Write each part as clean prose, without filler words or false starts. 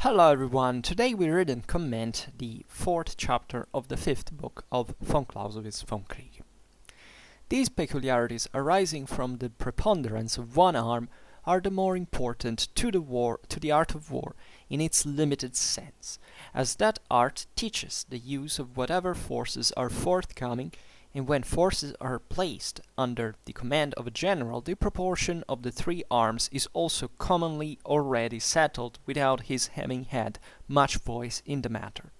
Hello everyone, today we read and comment the fourth chapter of the fifth book of von Clausewitz Vom Kriege. These peculiarities arising from the preponderance of one arm are the more important to the art of war in its limited sense, as that art teaches the use of whatever forces are forthcoming, and when forces are placed under the command of a general, the proportion of the three arms is also commonly already settled without his having had much voice in the matter.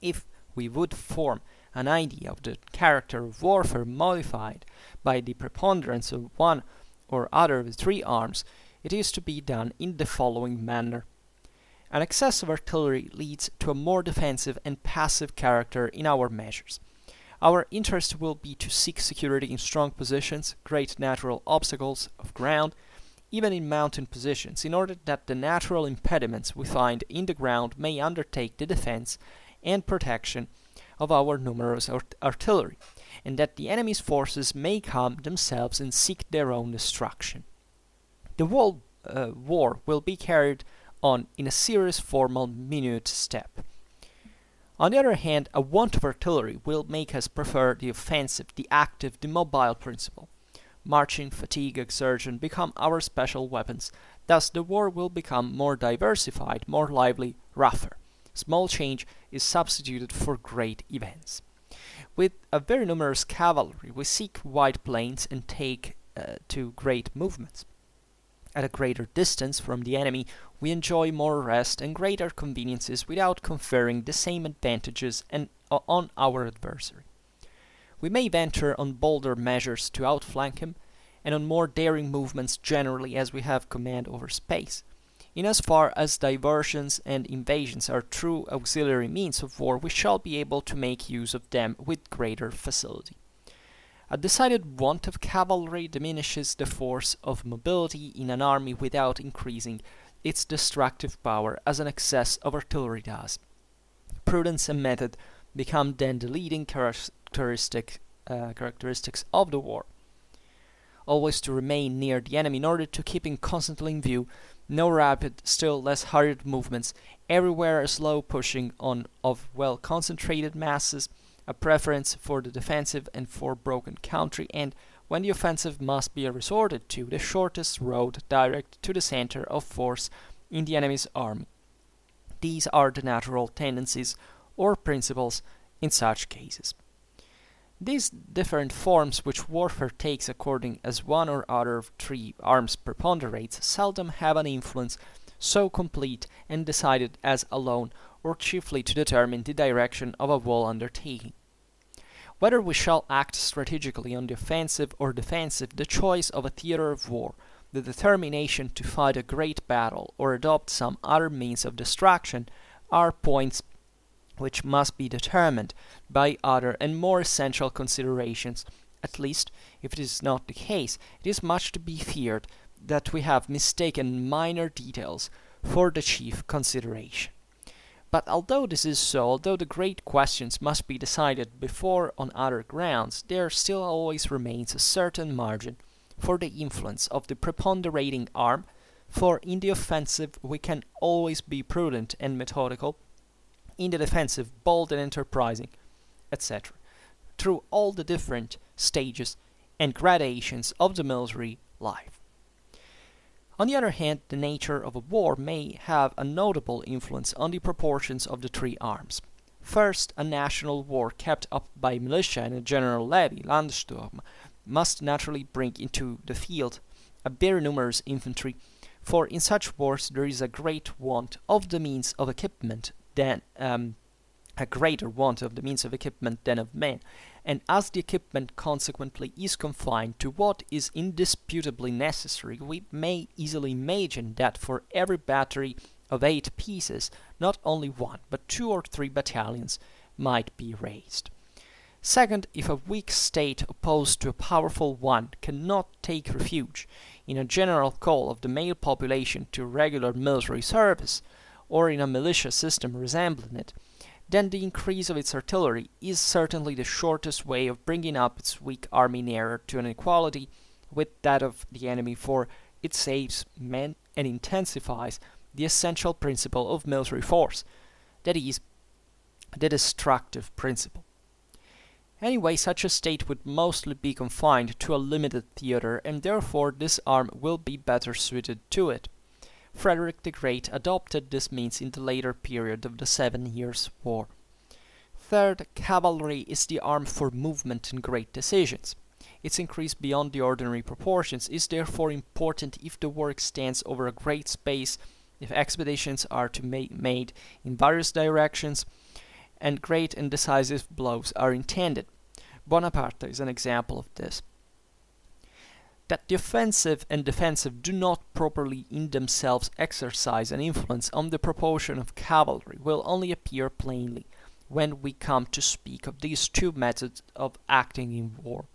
If we would form an idea of the character of warfare modified by the preponderance of one or other of the three arms, it is to be done in the following manner. An excess of artillery leads to a more defensive and passive character in our measures. Our interest will be to seek security in strong positions, great natural obstacles of ground, even in mountain positions, in order that the natural impediments we find in the ground may undertake the defense and protection of our numerous artillery, and that the enemy's forces may come themselves and seek their own destruction. The whole war will be carried on in a serious, formal, minute step. On the other hand, a want of artillery will make us prefer the offensive, the active, the mobile principle. Marching, fatigue, exertion become our special weapons. Thus the war will become more diversified, more lively, rougher. Small change is substituted for great events. With a very numerous cavalry, we seek wide plains and take to great movements. At a greater distance from the enemy, we enjoy more rest and greater conveniences without conferring the same advantages on our adversary. We may venture on bolder measures to outflank him, and on more daring movements generally as we have command over space. In as far as diversions and invasions are true auxiliary means of war, we shall be able to make use of them with greater facility. A decided want of cavalry diminishes the force of mobility in an army without increasing its destructive power as an excess of artillery does. Prudence and method become then the leading characteristics of the war. Always to remain near the enemy in order to keep him constantly in view, no rapid, still less hurried movements, everywhere a slow pushing on of well-concentrated masses, a preference for the defensive and for broken country, and, when the offensive must be resorted to, the shortest road direct to the center of force in the enemy's army. These are the natural tendencies or principles in such cases. These different forms which warfare takes according as one or other of three arms preponderates seldom have an influence so complete and decided as alone or chiefly to determine the direction of a whole undertaking. Whether we shall act strategically on the offensive or defensive, the choice of a theater of war, the determination to fight a great battle or adopt some other means of destruction, are points which must be determined by other and more essential considerations. At least, if it is not the case, it is much to be feared that we have mistaken minor details for the chief consideration. But although this is so, although the great questions must be decided before on other grounds, there still always remains a certain margin for the influence of the preponderating arm, for in the offensive we can always be prudent and methodical, in the defensive bold and enterprising, etc., through all the different stages and gradations of the military life. On the other hand, the nature of a war may have a notable influence on the proportions of the three arms. First, a national war kept up by militia and a general levy, Landsturm, must naturally bring into the field a very numerous infantry, for in such wars there is a great want of the means of equipment than a greater want of the means of equipment than of men, and as the equipment consequently is confined to what is indisputably necessary, we may easily imagine that for every battery of 8 pieces, not only 1, but 2 or 3 battalions might be raised. Second, if a weak state opposed to a powerful one cannot take refuge in a general call of the male population to regular military service, or in a militia system resembling it, then the increase of its artillery is certainly the shortest way of bringing up its weak army nearer to an equality with that of the enemy, for it saves men and intensifies the essential principle of military force, that is, the destructive principle. Anyway, such a state would mostly be confined to a limited theater, and therefore this arm will be better suited to it. Frederick the Great adopted this means in the later period of the 7 Years' War. Third, cavalry is the arm for movement and great decisions. Its increase beyond the ordinary proportions is therefore important if the war extends over a great space, if expeditions are to be made in various directions, and great and decisive blows are intended. Bonaparte is an example of this. That the offensive and defensive do not properly in themselves exercise an influence on the proportion of cavalry will only appear plainly when we come to speak of these two methods of acting in war.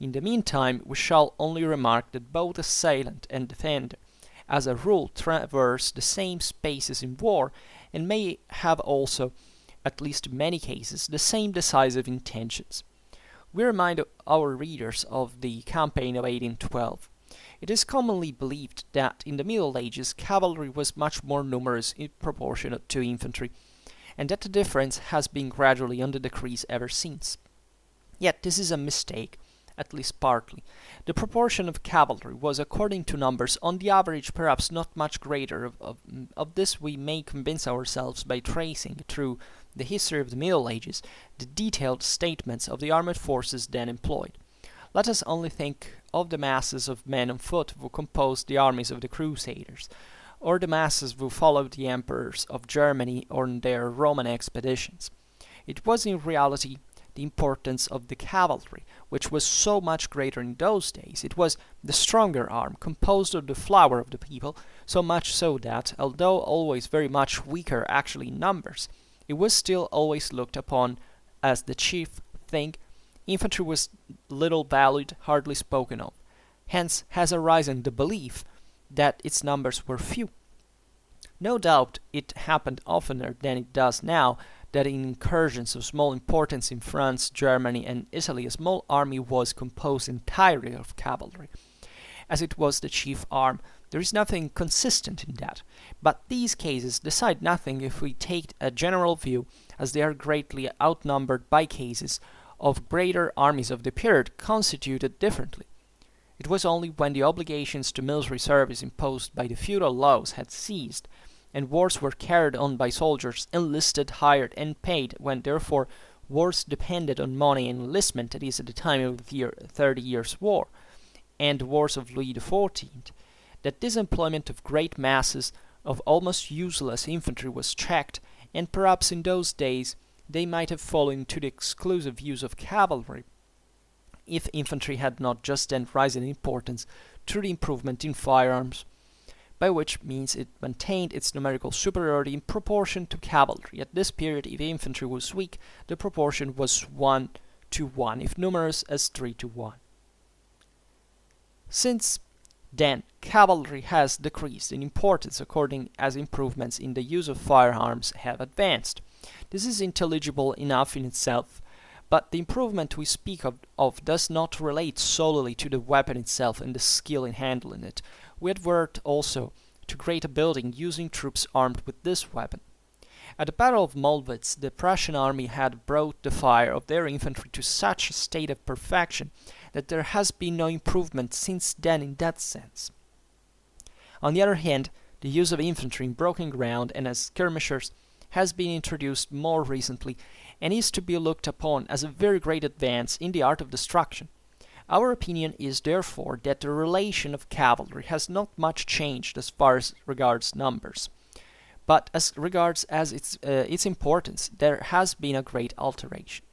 In the meantime, we shall only remark that both assailant and defender, as a rule, traverse the same spaces in war, and may have also, at least in many cases, the same decisive intentions. We remind our readers of the campaign of 1812. It is commonly believed that in the Middle Ages cavalry was much more numerous in proportion to infantry, and that the difference has been gradually on the decrease ever since. Yet this is a mistake, at least partly. The proportion of cavalry was, according to numbers, on the average perhaps not much greater. Of this we may convince ourselves by tracing through the history of the Middle Ages the detailed statements of the armed forces then employed. Let us only think of the masses of men on foot who composed the armies of the Crusaders, or the masses who followed the emperors of Germany on their Roman expeditions. It was in reality the importance of the cavalry, which was so much greater in those days. It was the stronger arm, composed of the flower of the people, so much so that, although always very much weaker actually in numbers, it was still always looked upon as the chief thing. Infantry was little valued, hardly spoken of. Hence has arisen the belief that its numbers were few. No doubt it happened oftener than it does now that in incursions of small importance in France, Germany, and Italy a small army was composed entirely of cavalry. As it was the chief arm, there is nothing consistent in that, but these cases decide nothing if we take a general view, as they are greatly outnumbered by cases of greater armies of the period constituted differently. It was only when the obligations to military service imposed by the feudal laws had ceased, and wars were carried on by soldiers enlisted, hired, and paid, when therefore wars depended on money and enlistment, that is, at the time of the 30 Years' War, and the wars of Louis XIV, that this employment of great masses of almost useless infantry was checked, and perhaps in those days they might have fallen to the exclusive use of cavalry, if infantry had not just then risen in importance through the improvement in firearms, by which means it maintained its numerical superiority in proportion to cavalry. At this period, if infantry was weak, the proportion was 1 to 1, if numerous as 3 to 1. Since then, cavalry has decreased in importance according as improvements in the use of firearms have advanced. This is intelligible enough in itself, but the improvement we speak of does not relate solely to the weapon itself and the skill in handling it. We advert also to greater building using troops armed with this weapon. At the Battle of Mollwitz, the Prussian army had brought the fire of their infantry to such a state of perfection that there has been no improvement since then in that sense. On the other hand, the use of infantry in broken ground and as skirmishers has been introduced more recently, and is to be looked upon as a very great advance in the art of destruction. Our opinion is therefore that the relation of cavalry has not much changed as far as regards numbers, but as regards its importance there has been a great alteration.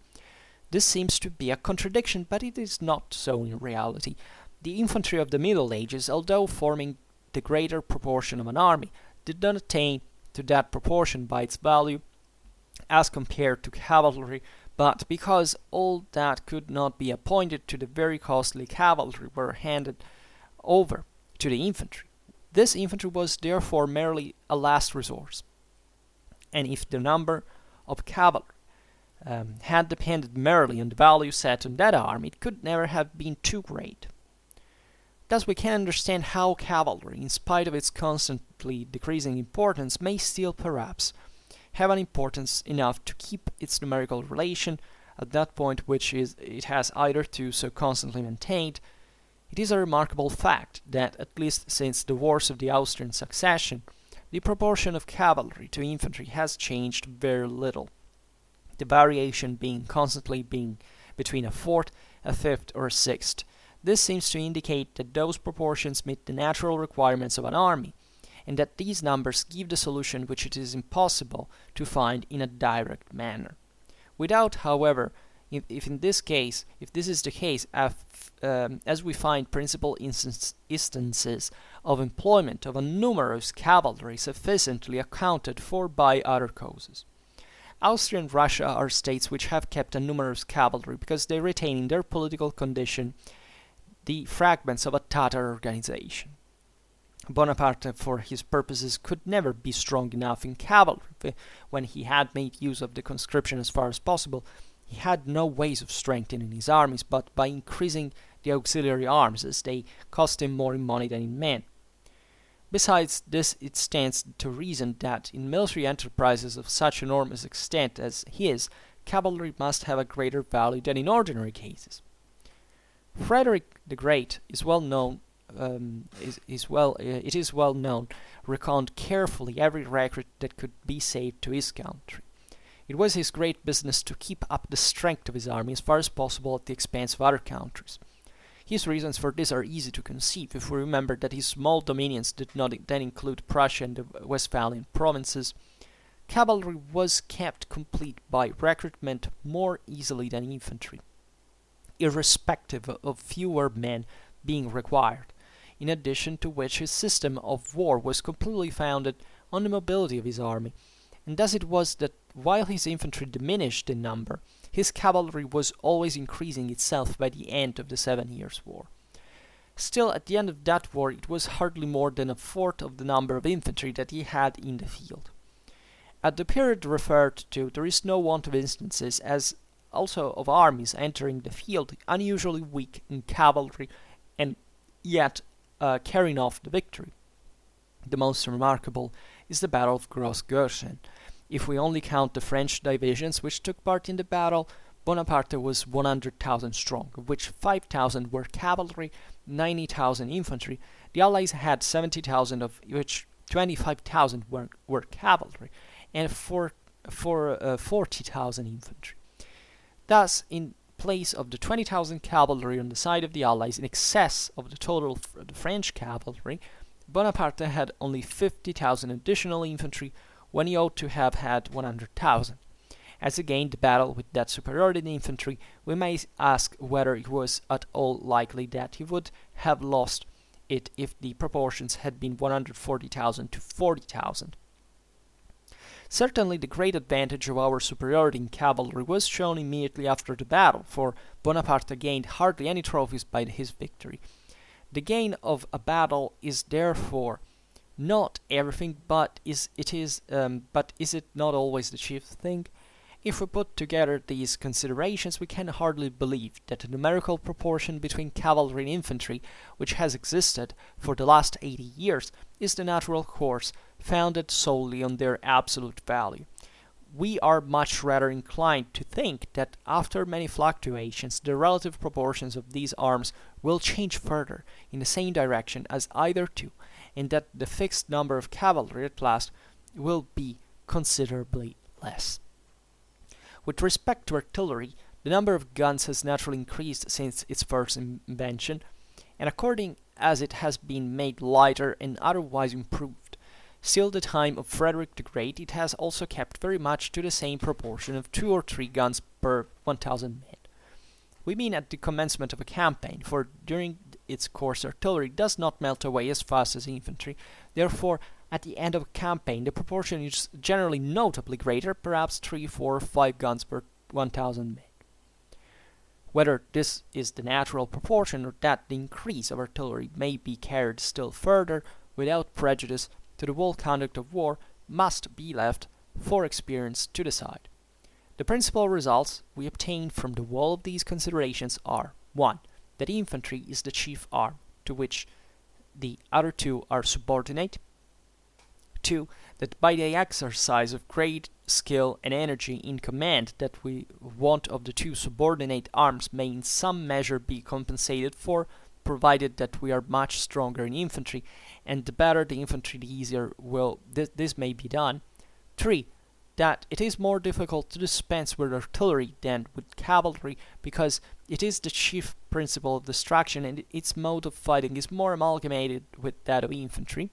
This seems to be a contradiction, but it is not so in reality. The infantry of the Middle Ages, although forming the greater proportion of an army, did not attain to that proportion by its value as compared to cavalry, but because all that could not be appointed to the very costly cavalry were handed over to the infantry. This infantry was therefore merely a last resource, and if the number of cavalry had depended merely on the value set on that arm, it could never have been too great. Thus we can understand how cavalry, in spite of its constant slightly decreasing importance, may still perhaps have an importance enough to keep its numerical relation at that point which it has hitherto so constantly maintained. It is a remarkable fact that, at least since the wars of the Austrian succession, the proportion of cavalry to infantry has changed very little, the variation being constantly between a fourth, a fifth, or a sixth. This seems to indicate that those proportions meet the natural requirements of an army, and that these numbers give the solution which it is impossible to find in a direct manner. Without, however, if this is the case, as we find principal instances of employment of a numerous cavalry sufficiently accounted for by other causes. Austria and Russia are states which have kept a numerous cavalry because they retain in their political condition the fragments of a Tatar organization. Bonaparte, for his purposes, could never be strong enough in cavalry. When he had made use of the conscription as far as possible, he had no ways of strengthening his armies but by increasing the auxiliary arms, as they cost him more in money than in men. Besides this, it stands to reason that in military enterprises of such enormous extent as his, cavalry must have a greater value than in ordinary cases. Frederick the Great is well known. It is well known, reckoned carefully every recruit that could be saved to his country. It was his great business to keep up the strength of his army as far as possible at the expense of other countries. His reasons for this are easy to conceive if we remember that his small dominions did not then include Prussia and the Westphalian provinces. Cavalry was kept complete by recruitment more easily than infantry, irrespective of fewer men being required, in addition to which his system of war was completely founded on the mobility of his army, and thus it was that while his infantry diminished in number, his cavalry was always increasing itself by the end of the 7 Years' War. Still, at the end of that war, it was hardly more than a fourth of the number of infantry that he had in the field. At the period referred to, there is no want of instances, as also of armies entering the field unusually weak in cavalry and yet carrying off the victory. The most remarkable is the Battle of Gross-gorschen. If we only count the French divisions which took part in the battle, Bonaparte was 100,000 strong, of which 5,000 were cavalry, 90,000 infantry. The Allies had 70,000, of which 25,000 were cavalry, and 40,000 infantry. Thus, in place of the 20,000 cavalry on the side of the Allies in excess of the total of the French cavalry, Bonaparte had only 50,000 additional infantry when he ought to have had 100,000. As he gained the battle with that superiority in infantry, we may ask whether it was at all likely that he would have lost it if the proportions had been 140,000 to 40,000. Certainly the great advantage of our superiority in cavalry was shown immediately after the battle, for Bonaparte gained hardly any trophies by his victory. The gain of a battle is therefore not everything, but is it not always the chief thing? If we put together these considerations, we can hardly believe that the numerical proportion between cavalry and infantry, which has existed for the last 80 years, is the natural course, founded solely on their absolute value. We are much rather inclined to think that after many fluctuations, the relative proportions of these arms will change further in the same direction as either two, and that the fixed number of cavalry at last will be considerably less. With respect to artillery, the number of guns has naturally increased since its first invention, and according as it has been made lighter and otherwise improved. Still the time of Frederick the Great, it has also kept very much to the same proportion of 2 or 3 guns per 1,000 men. We mean at the commencement of a campaign, for during its course artillery does not melt away as fast as infantry. Therefore, at the end of a campaign, the proportion is generally notably greater, perhaps 3, 4, or 5 guns per 1,000 men. Whether this is the natural proportion or that the increase of artillery may be carried still further without prejudice to the whole conduct of war must be left for experience to decide. The principal results we obtain from the whole of these considerations are 1. That infantry is the chief arm, to which the other two are subordinate. 2. That by the exercise of great skill and energy in command, that we want of the two subordinate arms may in some measure be compensated for, provided that we are much stronger in infantry, and the better the infantry, the easier will this may be done. 3. That it is more difficult to dispense with artillery than with cavalry, because it is the chief principle of destruction, and its mode of fighting is more amalgamated with that of infantry.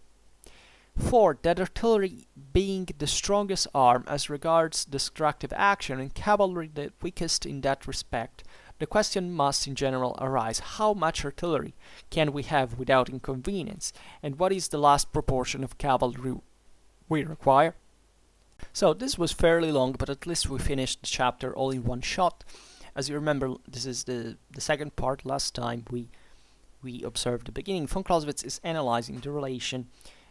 4. That artillery being the strongest arm as regards destructive action, and cavalry the weakest in that respect, the question must in general arise, how much artillery can we have without inconvenience, and what is the last proportion of cavalry we require? So this was fairly long, but at least we finished the chapter all in one shot. As you remember, this is the second part. Last time we observed the beginning. Von Clausewitz is analyzing the relation,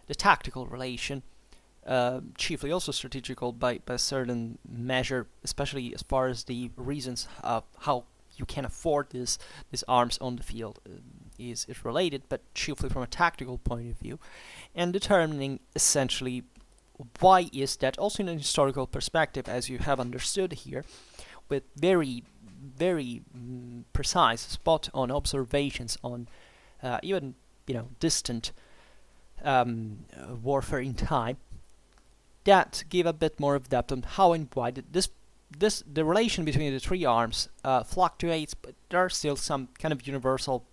the tactical relation, chiefly also strategical by a certain measure, especially as far as the reasons of how you can afford these arms on the field is related, but chiefly from a tactical point of view, and determining essentially why is that, also in a historical perspective, as you have understood here, with very precise, spot-on observations on even distant warfare in time, that give a bit more of depth on how and why the relation between the three arms fluctuates, but there are still some kind of universal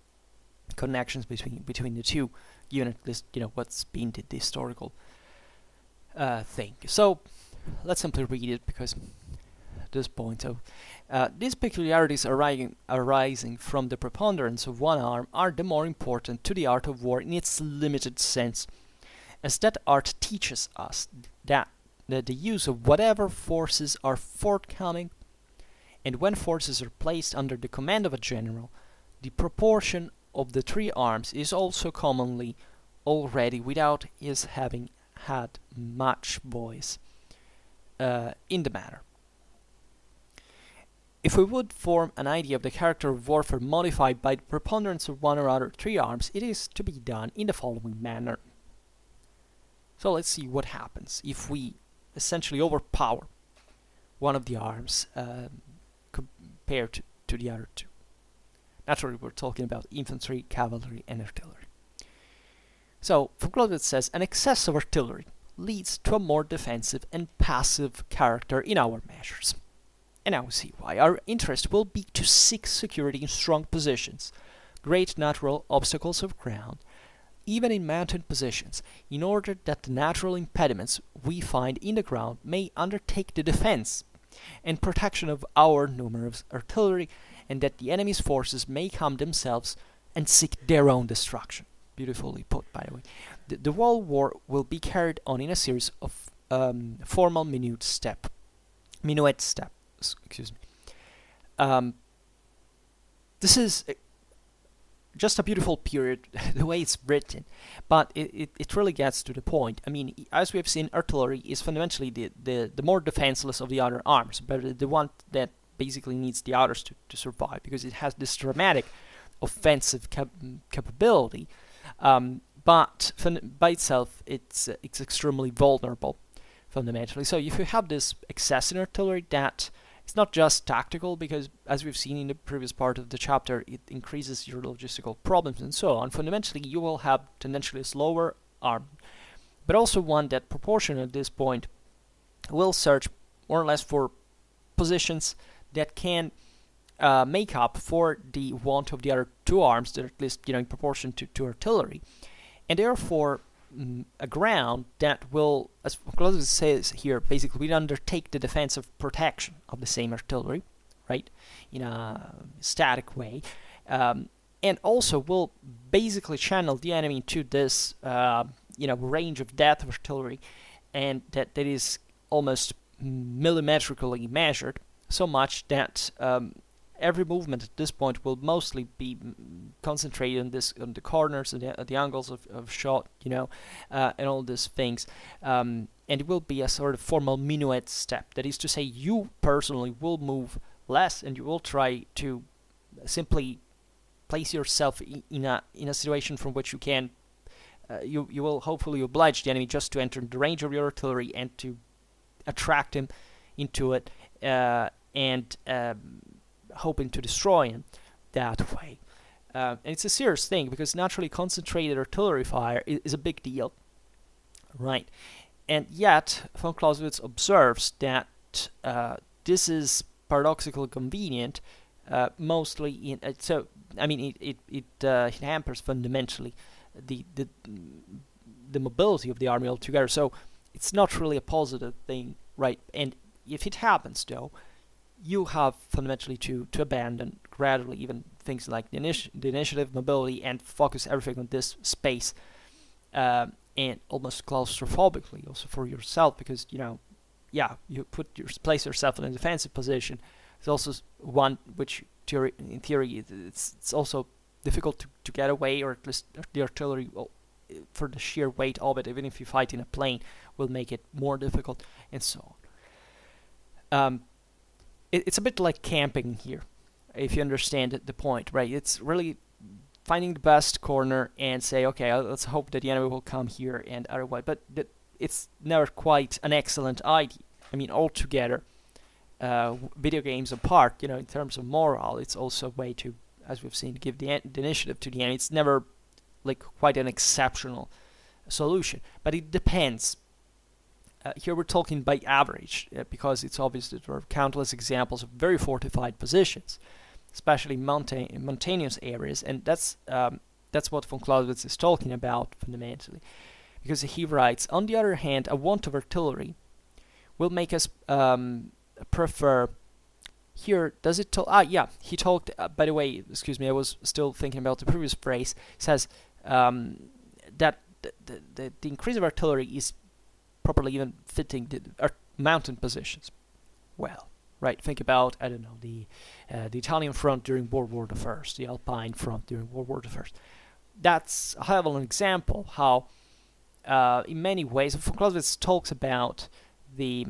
connections between the two, given at least what's been the historical thing. So let's simply read it, because at this point, these peculiarities arising from the preponderance of one arm are the more important to the art of war in its limited sense, as that art teaches us that the use of whatever forces are forthcoming, and when forces are placed under the command of a general, the proportion of the three arms is also commonly already without his having had much voice in the matter. If we would form an idea of the character of warfare modified by the preponderance of one or other three arms, it is to be done in the following manner. So let's see what happens if we essentially overpower one of the arms compared to the other two. Naturally, we're talking about infantry, cavalry, and artillery. So, von Clausewitz says, an excess of artillery leads to a more defensive and passive character in our measures. And now we see why. Our interest will be to seek security in strong positions, great natural obstacles of ground, even in mountain positions, in order that the natural impediments we find in the ground may undertake the defense and protection of our numerous artillery, and that the enemy's forces may come themselves and seek their own destruction. Beautifully put, by the way. The whole war will be carried on in a series of formal minuet steps. Excuse me. This is just a beautiful period, the way it's written, but it really gets to the point. I mean, as we have seen, artillery is fundamentally the more defenseless of the other arms, but the one that basically needs the others to survive, because it has this dramatic offensive capability. But by itself, it's extremely vulnerable, fundamentally. So if you have this excess in artillery, that it's not just tactical, because as we've seen in the previous part of the chapter, it increases your logistical problems and so on. Fundamentally, you will have tendentially a slower arm, but also one that proportionally at this point will search more or less for positions that can make up for the want of the other two arms, that are at least in proportion to artillery, and therefore a ground that will, as Clausewitz says here, basically will undertake the defensive protection of the same artillery, right, in a static way, and also will basically channel the enemy into this range of depth of artillery, and that is almost millimetrically measured, so much that every movement at this point will mostly be concentrated on the corners and the angles of shot, and all these things. And it will be a sort of formal minuet step. That is to say, you personally will move less, and you will try to simply place yourself in a situation from which you can you will hopefully oblige the enemy just to enter the range of your artillery and to attract him into it, and hoping to destroy him that way. And it's a serious thing, because naturally concentrated artillery fire is a big deal, right? And yet, von Clausewitz observes that this is paradoxically convenient, mostly in so. I mean, it hampers fundamentally the mobility of the army altogether. So it's not really a positive thing, right? And if it happens, though, you have fundamentally to abandon gradually even things like the initiative, mobility, and focus everything on this space, and almost claustrophobically also for yourself, because you place yourself in a defensive position. It's also one which in theory it's also difficult to get away, or at least the artillery, for the sheer weight of it, even if you fight in a plane, will make it more difficult, and so on. It's a bit like camping here, if you understand the point, right? It's really finding the best corner and say, okay, let's hope that the enemy will come here and otherwise. But it's never quite an excellent idea. I mean, altogether, video games apart, in terms of morale, it's also a way to, as we've seen, give the initiative to the enemy. It's never like quite an exceptional solution, but it depends. Here we're talking by average, because it's obvious that there are countless examples of very fortified positions, especially mountainous areas, and that's what von Clausewitz is talking about fundamentally, because he writes, on the other hand, a want of artillery will make us prefer. Here, does it talk? He talked. By the way, excuse me, I was still thinking about the previous phrase. He says that the increase of artillery is properly even fitting the mountain positions well, right? Think about, I don't know, the Italian front during World War I, the Alpine front during World War I. That's a high level example how, in many ways, von Clausewitz talks about the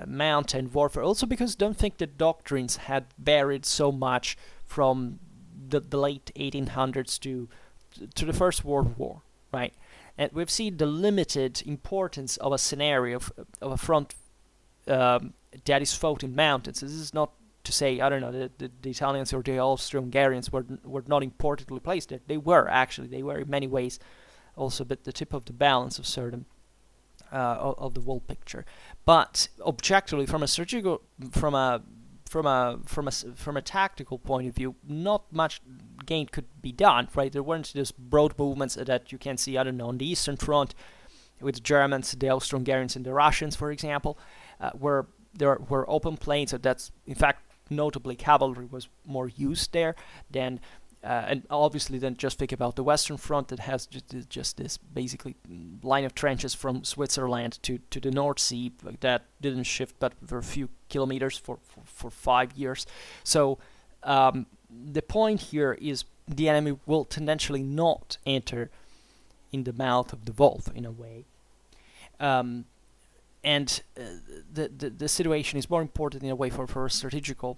mountain warfare, also because don't think the doctrines had varied so much from the late 1800s to the First World War, right? And we've seen the limited importance of a scenario of a front that is fought in mountains. This is not to say, I don't know, the Italians or the Austro-Hungarians were not importantly placed there. They were in many ways also but the tip of the balance of certain of the whole picture. But objectively, from a strategical, from a tactical point of view, not much gain could be done, right? There weren't just broad movements that you can see, I don't know, on the Eastern Front with the Germans, the Austro-Hungarians, and the Russians, for example, where there were open plains. So that's, in fact, notably cavalry was more used there than, and obviously then just think about the Western Front that has just this basically line of trenches from Switzerland to the North Sea that didn't shift but for a few kilometers for 5 years. So the point here is the enemy will tendentially not enter in the mouth of the wolf in a way. And the situation is more important in a way from a strategical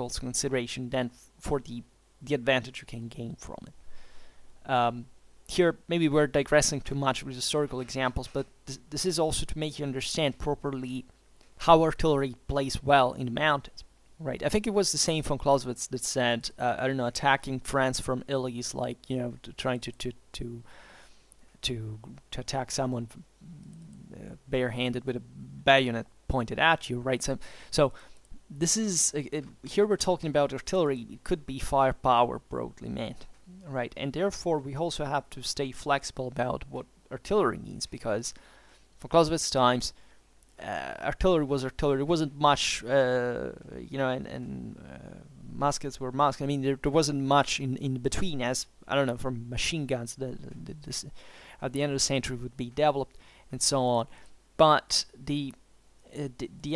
consideration than for the advantage you can gain from it. Here, maybe we're digressing too much with historical examples, but this is also to make you understand properly how artillery plays well in the mountains. Right, I think it was the same von Clausewitz that said, I don't know, attacking France from Italy is like, trying to attack someone barehanded with a bayonet pointed at you, right? So this is here we're talking about artillery. It could be firepower broadly meant, right? And therefore we also have to stay flexible about what artillery means, because for Clausewitz times, artillery was artillery. There wasn't much, and muskets were muskets. I mean, there wasn't much in between, as, I don't know, from machine guns this at the end of the century would be developed and so on. But the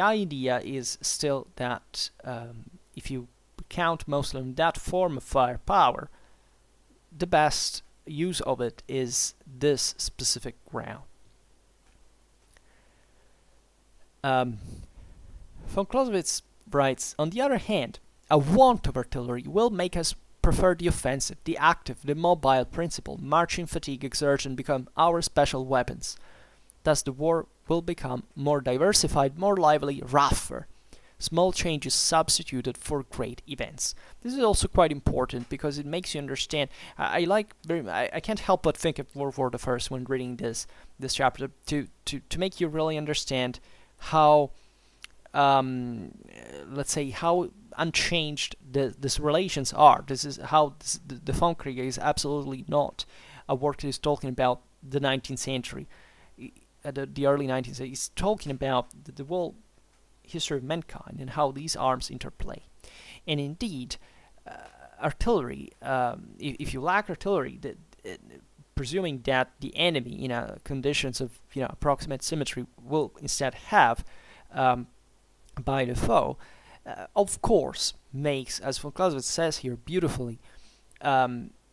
idea is still that if you count mostly on that form of firepower, the best use of it is this specific ground. Von Clausewitz writes, on the other hand, a want of artillery will make us prefer the offensive, the active, the mobile principle. Marching, fatigue, exertion become our special weapons. Thus the war will become more diversified, more lively, rougher. Small changes substituted for great events. This is also quite important because it makes you understand. I can't help but think of World War I when reading this chapter to make you really understand how let's say how unchanged these relations are. This is how the Vom Kriege is absolutely not a work that is talking about the 19th century, the early 19th century. It's talking about the whole history of mankind and how these arms interplay. And indeed, artillery, if you lack artillery, presuming that the enemy in conditions of approximate symmetry will instead have by the foe, of course makes, as von Clausewitz says here beautifully,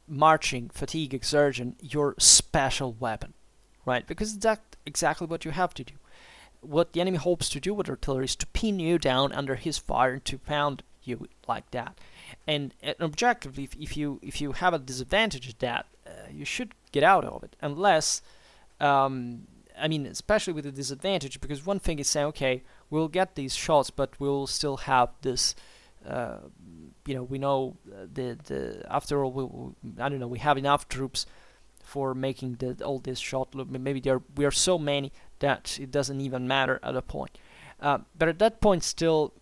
marching, fatigue, exertion your special weapon, right? Because that's exactly what you have to do. What the enemy hopes to do with artillery is to pin you down under his fire and to pound you like that. And objectively, if you have a disadvantage at that, you should get out of it, unless especially with the disadvantage, because one thing is saying, okay, we'll get these shots, but we'll still have this. We know the after all, we have enough troops for making all this shot. Maybe we are so many that it doesn't even matter at a point. But at that point, still,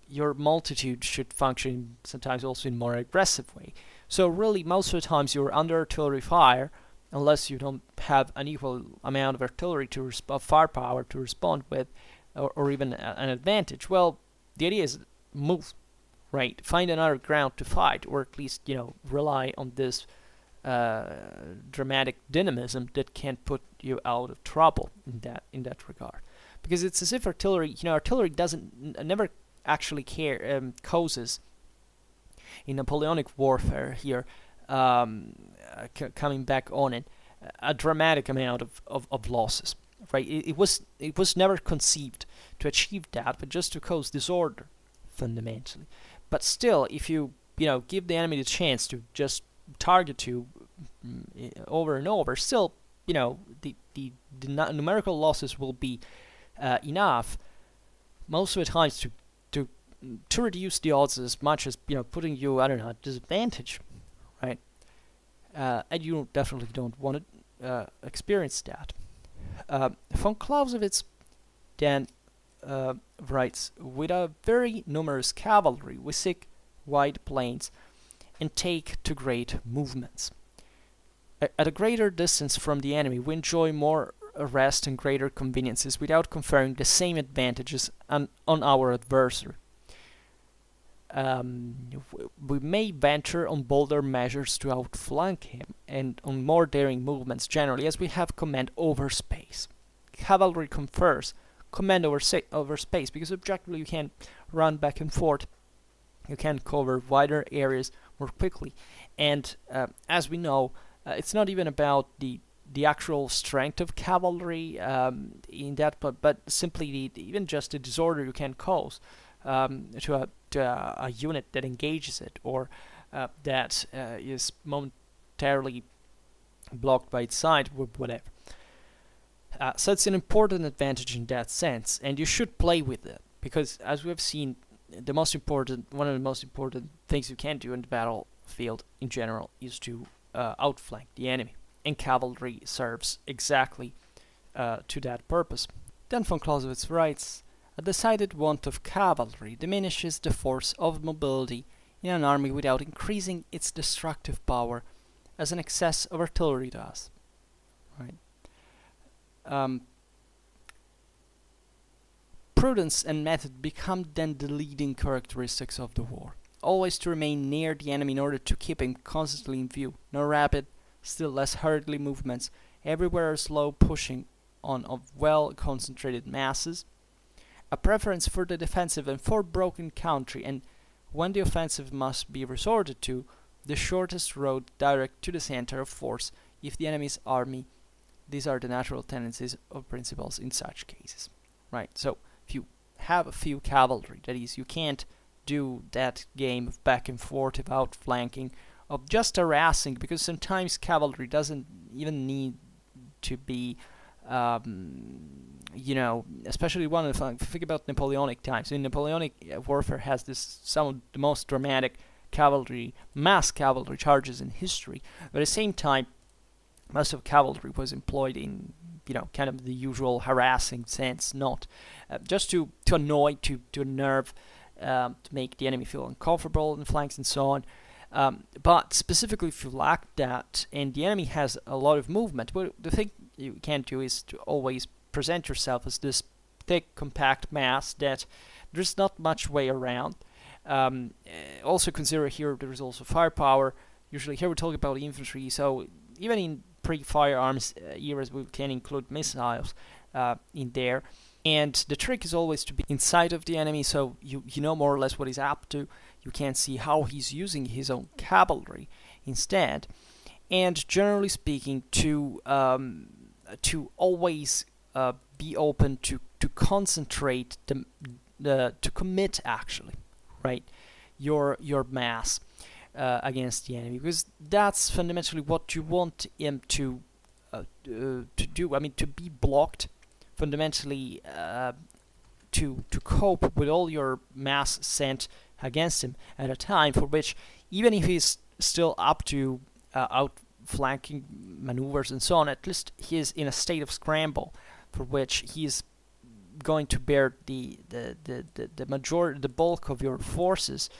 your multitude should function sometimes also in a more aggressive way. So really, most of the times you're under artillery fire, unless you don't have an equal amount of artillery of firepower to respond with, or even an advantage. Well, the idea is move, right? Find another ground to fight, or at least rely on this dramatic dynamism that can put you out of trouble in that regard. Because it's as if artillery never actually causes in Napoleonic warfare here, coming back on it, a dramatic amount of losses. Right? It was never conceived to achieve that, but just to cause disorder, fundamentally. But still, if you give the enemy the chance to just target you over and over, still the numerical losses will be enough most of the times to reduce the odds as much as putting you at disadvantage, right? And you definitely don't want to experience that. Von Clausewitz then writes, with a very numerous cavalry we seek wide plains and take to great movements. At a greater distance from the enemy we enjoy more rest and greater conveniences without conferring the same advantages on our adversary. We may venture on bolder measures to outflank him, and on more daring movements generally, as we have command over space. Cavalry confers command over space, because objectively you can run back and forth, you can cover wider areas more quickly, and as we know, it's not even about the actual strength of cavalry in that, but simply even just the disorder you can cause to a unit that engages it, or that is momentarily blocked by its side, or whatever. So it's an important advantage in that sense, and you should play with it, because as we have seen, one of the most important things you can do in the battlefield in general is to outflank the enemy, and cavalry serves exactly to that purpose. Then von Clausewitz writes, a decided want of cavalry diminishes the force of mobility in an army without increasing its destructive power, as an excess of artillery does. Right? Prudence and method become then the leading characteristics of the war. Always to remain near the enemy in order to keep him constantly in view. No rapid, still less hurriedly movements. Everywhere a slow pushing on of well-concentrated masses. A preference for the defensive and for broken country, and when the offensive must be resorted to, the shortest road direct to the center of force if the enemy's army. These are the natural tendencies of principles in such cases, right? So if you have a few cavalry, that is, you can't do that game of back and forth of outflanking of just harassing, because sometimes cavalry doesn't even need to be, especially one of the, think about Napoleonic times. In Napoleonic warfare has some of the most dramatic mass cavalry charges in history. But at the same time, most of cavalry was employed in, kind of the usual harassing sense, not just to annoy, to unnerve, to make the enemy feel uncomfortable in flanks and so on. But specifically, if you lack that and the enemy has a lot of movement, well, the thing you can do is to always present yourself as this thick, compact mass that there's not much way around. Also consider here there is also firepower. Usually here we talk about infantry, so even in pre-firearms eras we can include missiles in there. And the trick is always to be inside of the enemy, so you know more or less what he's up to. You can see how he's using his own cavalry instead. And generally speaking, to always be open to concentrate to commit actually, right, your mass against the enemy, because that's fundamentally what you want him to do. I mean, to be blocked, fundamentally, to cope with all your mass sent against him at a time for which, even if he's still up to outflanking maneuvers and so on, at least he is in a state of scramble for which he is going to bear the bulk of your forces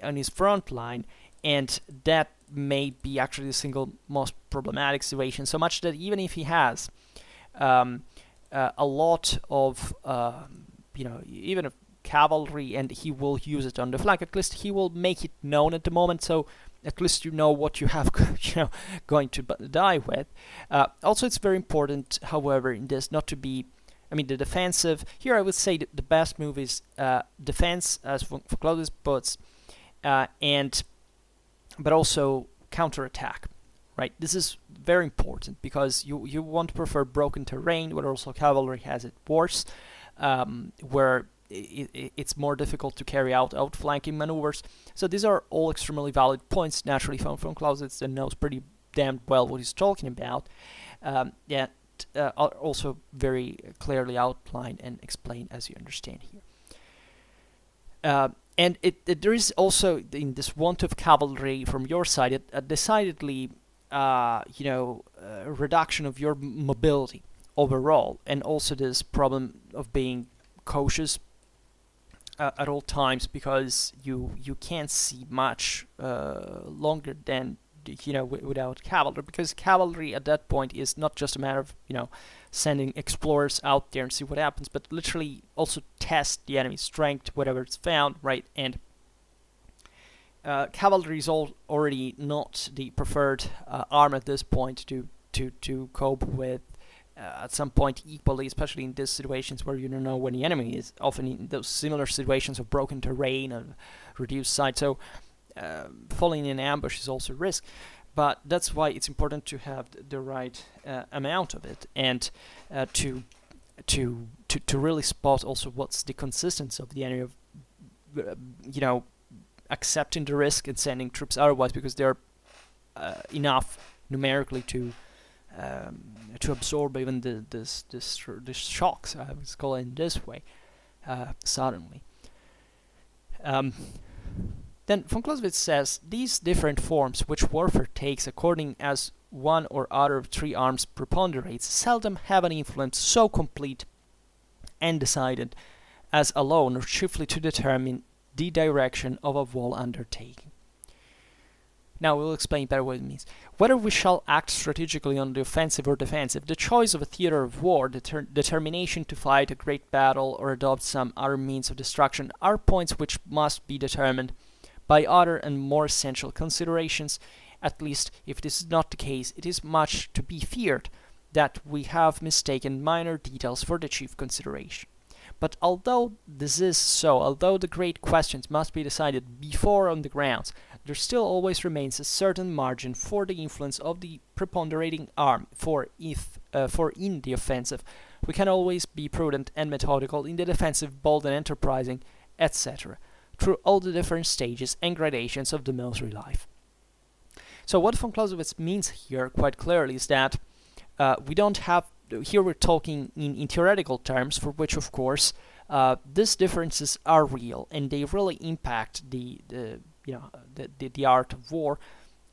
on his front line, and that may be actually the single most problematic situation, so much that even if he has a lot of even of cavalry and he will use it on the flank, at least he will make it known at the moment, so at least you know what you have going to die with. Also, it's very important, however, in this not to be, the defensive. Here I would say that the best move is defense, as for Clausewitz puts, but also counterattack, right? This is very important because you want to prefer broken terrain, where also cavalry has it worse, where it's more difficult to carry out outflanking maneuvers. So these are all extremely valid points, naturally, from Clausewitz, and knows pretty damn well what he's talking about. That are also very clearly outlined and explained as you understand here. And there is also, in this want of cavalry from your side, a decidedly reduction of your mobility overall, and also this problem of being cautious at all times, because you can't see much longer than without cavalry, because cavalry at that point is not just a matter of sending explorers out there and see what happens, but literally also test the enemy's strength, whatever it's found, right? And cavalry is already not the preferred arm at this point to cope with at some point equally, especially in these situations where you don't know when the enemy is, often in those similar situations of broken terrain and reduced sight. So falling in ambush is also a risk, but that's why it's important to have the right amount of it, and to really spot also what's the consistency of the enemy of accepting the risk and sending troops otherwise, because they're enough numerically to absorb even this shocks, I would call it in this way, suddenly. Then von Clausewitz says, these different forms which warfare takes according as one or other of three arms preponderates seldom have an influence so complete and decided as alone or chiefly to determine the direction of a whole undertaking. Now we'll explain better what it means. Whether we shall act strategically on the offensive or defensive, the choice of a theater of war, determination to fight a great battle or adopt some other means of destruction are points which must be determined by other and more essential considerations. At least, if this is not the case, it is much to be feared that we have mistaken minor details for the chief consideration. But although this is so, although the great questions must be decided before on the grounds, there still always remains a certain margin for the influence of the preponderating arm, for in the offensive we can always be prudent and methodical, in the defensive bold and enterprising, etc., through all the different stages and gradations of the military life. So what von Clausewitz means here quite clearly is that we don't have, here we're talking in theoretical terms, for which of course these differences are real and they really impact the art of war,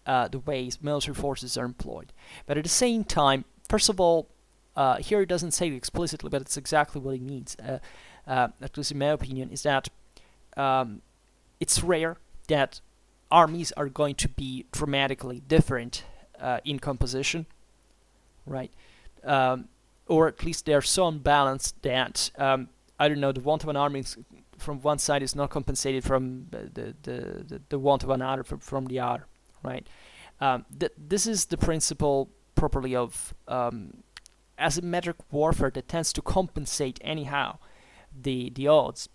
the ways military forces are employed. But at the same time, first of all, here it doesn't say it explicitly, but it's exactly what it means, at least in my opinion, is that it's rare that armies are going to be dramatically different in composition, right? Or at least they're so unbalanced that I don't know, the want of an army from one side is not compensated from the want of another from the other, right? This is the principle properly of asymmetric warfare that tends to compensate anyhow the odds,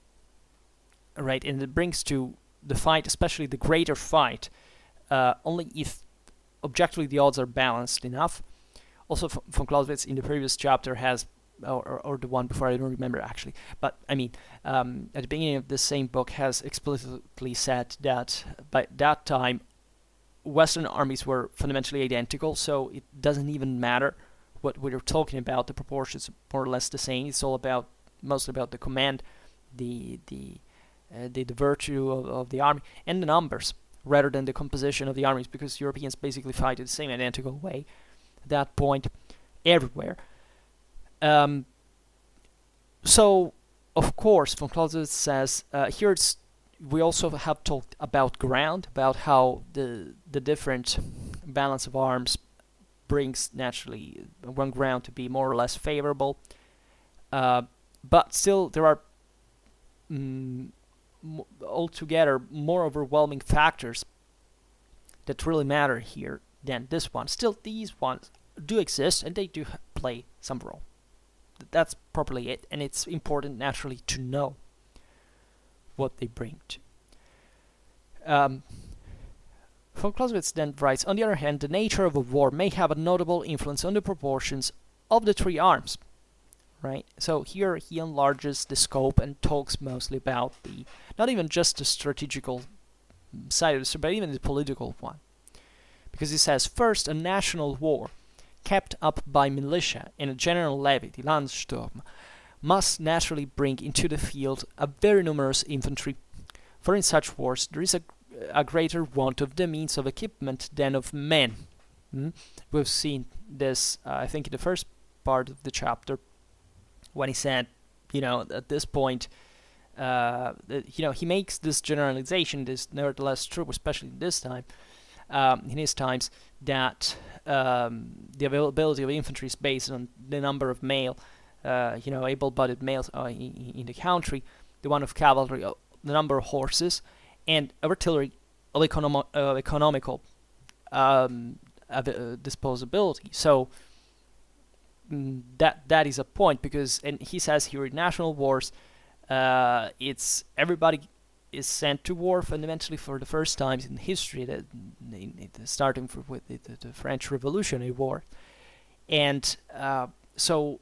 right? And it brings to the fight, especially the greater fight, only if objectively the odds are balanced enough. Also, von Clausewitz in the previous chapter has, or the one before, I don't remember actually, but I mean, at the beginning of the same book has explicitly said that by that time Western armies were fundamentally identical, so it doesn't even matter what we're talking about. The proportions are more or less the same. It's all about, mostly about the command, the virtue of the army, and the numbers, rather than the composition of the armies, because Europeans basically fight in the same identical way at that point everywhere. So, of course, von Clausewitz says, here we also have talked about ground, about how the different balance of arms brings naturally one ground to be more or less favorable. But still, there are altogether more overwhelming factors that really matter here than this one. Still, these ones do exist and they do play some role. That's properly it, and it's important naturally to know what they bring to. Von Clausewitz then writes, on the other hand, the nature of a war may have a notable influence on the proportions of the three arms, right? So here he enlarges the scope and talks mostly about the, not even just the strategical side of the, but even the political one. Because he says, first, a national war kept up by militia in a general levy, the Landsturm, must naturally bring into the field a very numerous infantry, for in such wars there is a greater want of the means of equipment than of men. We've seen this, I think, in the first part of the chapter, when he said, at this point, he makes this generalization, this nevertheless true, especially in this time, in his times, that the availability of infantry is based on the number of male, able-bodied males in the country, the one of cavalry, the number of horses, and artillery of economical disposability. So that is a point, because, and he says here in national wars, it's everybody is sent to war fundamentally for the first times in history, starting with the French Revolutionary War, and so.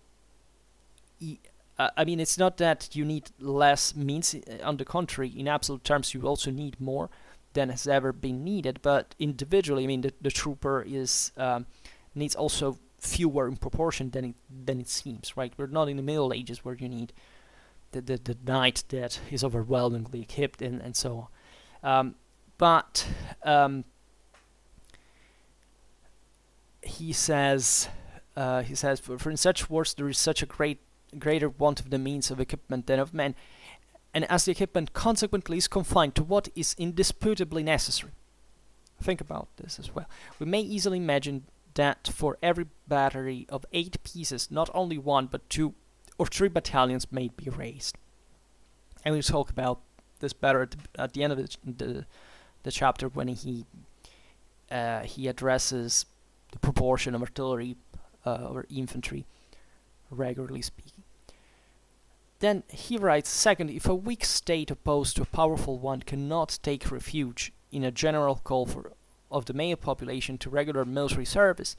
I mean, it's not that you need less means. On the contrary, in absolute terms, you also need more than has ever been needed. But individually, I mean, the trooper needs also fewer in proportion than it seems. Right? We're not in the Middle Ages where you need the knight that is overwhelmingly equipped and so on. But he says, for in such wars there is such a greater want of the means of equipment than of men, and as the equipment consequently is confined to what is indisputably necessary. Think about this as well. We may easily imagine that for every battery of 8 pieces, not only 1 but 2 or 3 battalions may be raised. And we'll talk about this better at the end of the chapter, when he addresses the proportion of artillery or infantry, regularly speaking. Then he writes, second, if a weak state opposed to a powerful one cannot take refuge in a general call of the male population to regular military service,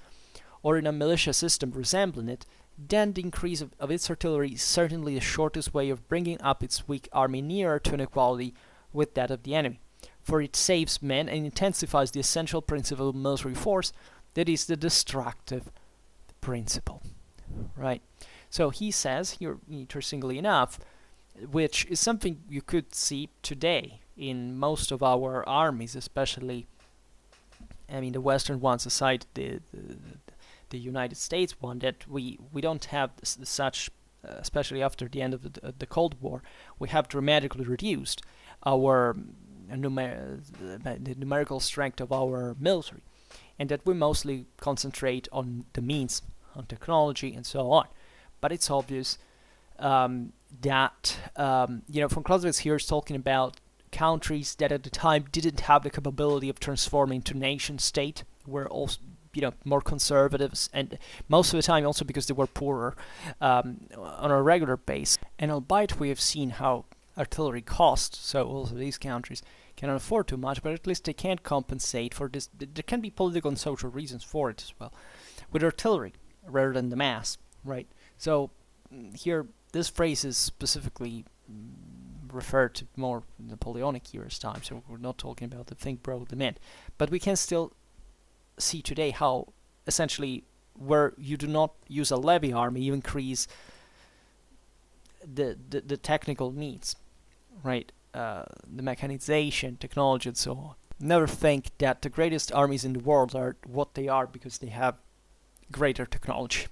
or in a militia system resembling it, then the increase of its artillery is certainly the shortest way of bringing up its weak army nearer to an equality with that of the enemy. for it saves men and intensifies the essential principle of military force, that is the destructive principle, right? So he says here, interestingly enough, which is something you could see today in most of our armies, especially, I mean, the Western ones aside, the United States one, that we don't have such, especially after the end of the Cold War, we have dramatically reduced our the numerical strength of our military, and that we mostly concentrate on the means, on technology, and so on. But it's obvious that von Clausewitz here is talking about countries that at the time didn't have the capability of transforming to nation state, were also more conservatives, and most of the time also because they were poorer on a regular base. And albeit we have seen how artillery costs, so also these countries cannot afford too much, but at least they can't compensate for this. There can be political and social reasons for it as well, with artillery rather than the mass, right? So here, this phrase is specifically referred to more Napoleonic era's time, so we're not talking about the thing broke the men. But we can still see today how essentially where you do not use a levy army, you increase the technical needs, right? The mechanization, technology, and so on. Never think that the greatest armies in the world are what they are because they have greater technology,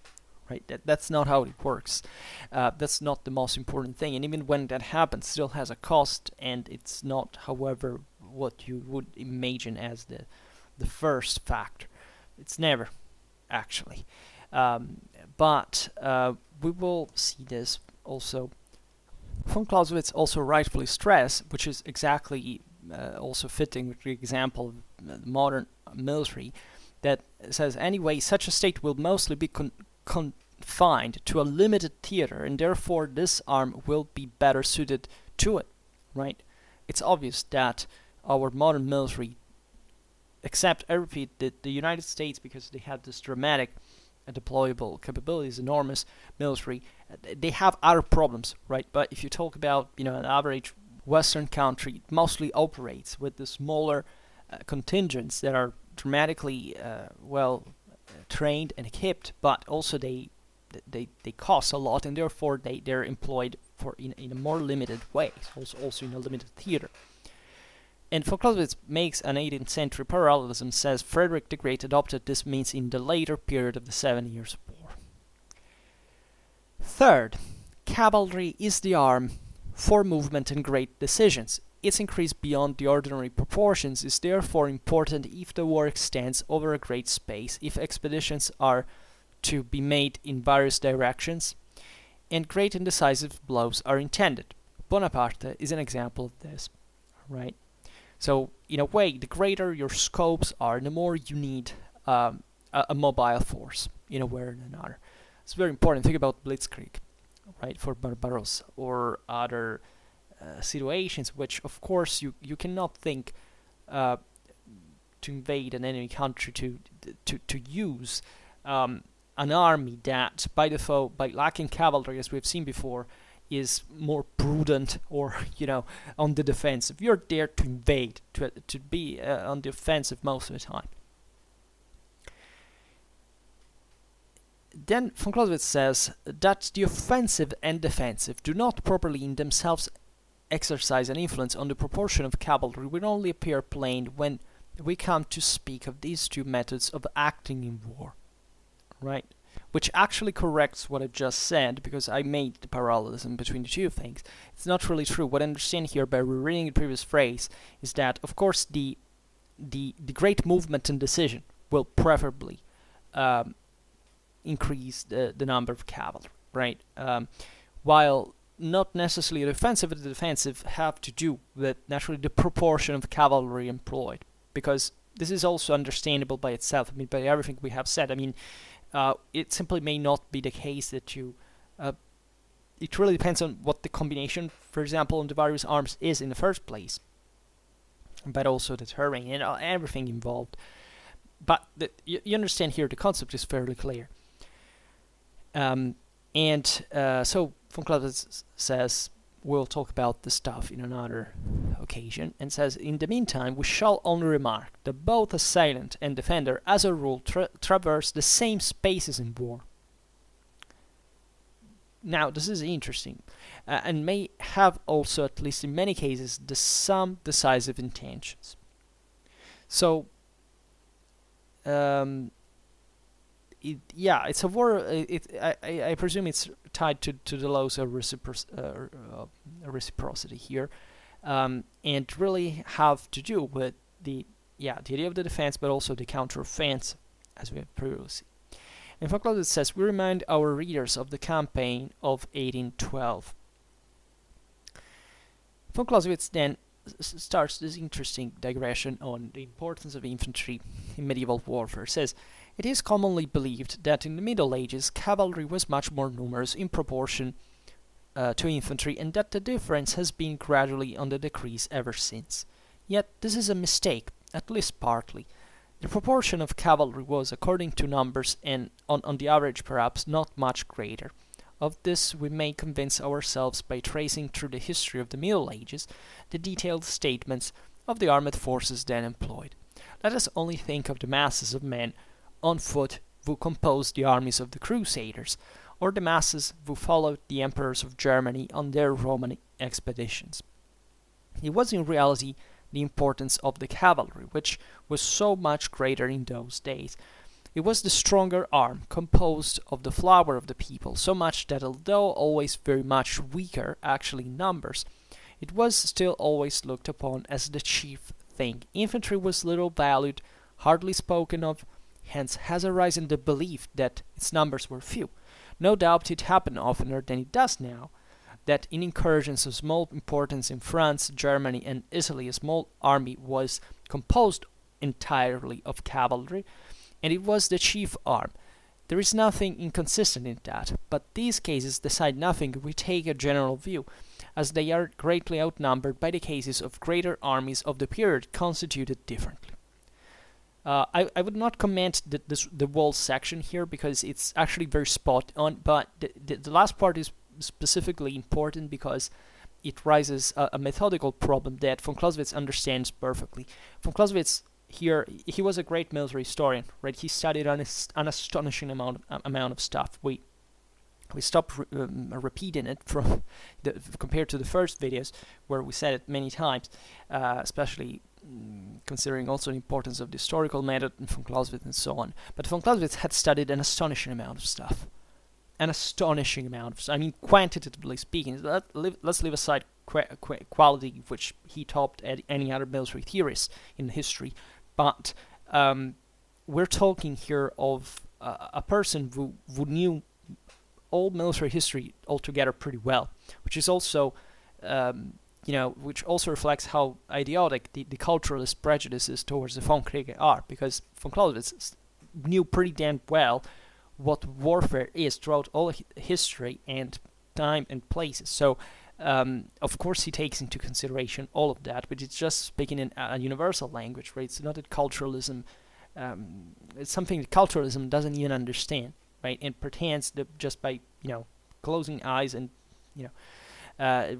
right? That's not how it works. That's not the most important thing, and even when that happens, still has a cost, and it's not, however, what you would imagine as the first factor. It's never, actually. But we will see this also. Von Clausewitz also rightfully stress, which is exactly also fitting with the example of the modern military, that says, anyway, such a state will mostly be confined to a limited theater, and therefore this arm will be better suited to it, right? It's obvious that our modern military, except, I repeat, the United States, because they have this dramatic deployable capabilities, enormous military, they have other problems, right? But if you talk about, an average Western country, it mostly operates with the smaller contingents that are dramatically well trained and equipped, but also they cost a lot, and therefore they're employed in a more limited way, also in a limited theater. And von Clausewitz makes an 18th century parallelism, says Frederick the Great adopted this means in the later period of the 7 Years' War. Third, cavalry is the arm for movement and great decisions. Its increase beyond the ordinary proportions is therefore important if the war extends over a great space, if expeditions are to be made in various directions, and great and decisive blows are intended. Bonaparte is an example of this, right? So, in a way, the greater your scopes are, the more you need a mobile force, in a way or another. It's very important. Think about Blitzkrieg, right, for Barbarossa, or other situations, which, of course, you cannot think to invade an enemy country to use an army that, by default, by lacking cavalry, as we've seen before, is more prudent, or on the defensive. You're there to invade, to be on the offensive most of the time. Then von Clausewitz says that the offensive and defensive do not properly in themselves exercise an influence on the proportion of cavalry, will only appear plain when we come to speak of these two methods of acting in war, right? Which actually corrects what I just said, because I made the parallelism between the two things. It's not really true. What I understand here by rereading the previous phrase is that, of course, the great movement and decision will preferably increase the number of cavalry, right? While not necessarily the offensive and the defensive have to do with, naturally, the proportion of cavalry employed, because this is also understandable by itself. I mean, by everything we have said. I mean, it simply may not be the case that it really depends on what the combination, for example, on the various arms is in the first place, but also the terrain and everything involved. But you understand here, the concept is fairly clear. So von Clausewitz says, we'll talk about the stuff in another occasion, and says, in the meantime, we shall only remark that both assailant and defender, as a rule, traverse the same spaces in war. Now, this is interesting, and may have also, at least in many cases, some decisive intentions. So, it's a war. I presume it's tied to the laws of reciprocity here, and really have to do with the idea of the defense, but also the counteroffensive, as we have previously. And von Clausewitz says, we remind our readers of the campaign of 1812. Von Clausewitz then starts this interesting digression on the importance of infantry in medieval warfare. Says, it is commonly believed that in the Middle Ages cavalry was much more numerous in proportion to infantry, and that the difference has been gradually on the decrease ever since. Yet this is a mistake, at least partly. The proportion of cavalry was, according to numbers, and on the average perhaps, not much greater. Of this we may convince ourselves by tracing through the history of the Middle Ages the detailed statements of the armed forces then employed. Let us only think of the masses of men on foot who composed the armies of the Crusaders, or the masses who followed the emperors of Germany on their Roman expeditions. It was in reality the importance of the cavalry, which was so much greater in those days. It was the stronger arm, composed of the flower of the people, so much that although always very much weaker actually in numbers, it was still always looked upon as the chief thing. Infantry was little valued, hardly spoken of, hence has arisen the belief that its numbers were few. No doubt it happened oftener than it does now, that in incursions of small importance in France, Germany, and Italy, a small army was composed entirely of cavalry, and it was the chief arm. There is nothing inconsistent in that, but these cases decide nothing if we take a general view, as they are greatly outnumbered by the cases of greater armies of the period constituted differently. I would not comment the whole section here because it's actually very spot on, but the last part is specifically important because it raises a methodical problem that von Clausewitz understands perfectly. Von Clausewitz here, he was a great military historian, right? He studied an astonishing amount of stuff. We stopped repeating it from compared to the first videos where we said it many times, especially considering also the importance of the historical method and von Clausewitz and so on. But von Clausewitz had studied an astonishing amount of stuff. An astonishing amount of, I mean, quantitatively speaking. Let's leave aside quality, which he topped at any other military theorist in history. But we're talking here of a person who knew all military history altogether pretty well, which is also, which also reflects how idiotic the culturalist prejudices towards the Vom Kriege are, because von Clausewitz knew pretty damn well what warfare is throughout all history and time and places. So, of course, he takes into consideration all of that, but it's just speaking in a universal language, right? It's not that culturalism, it's something that culturalism doesn't even understand, right? And pretends that just by, closing eyes and,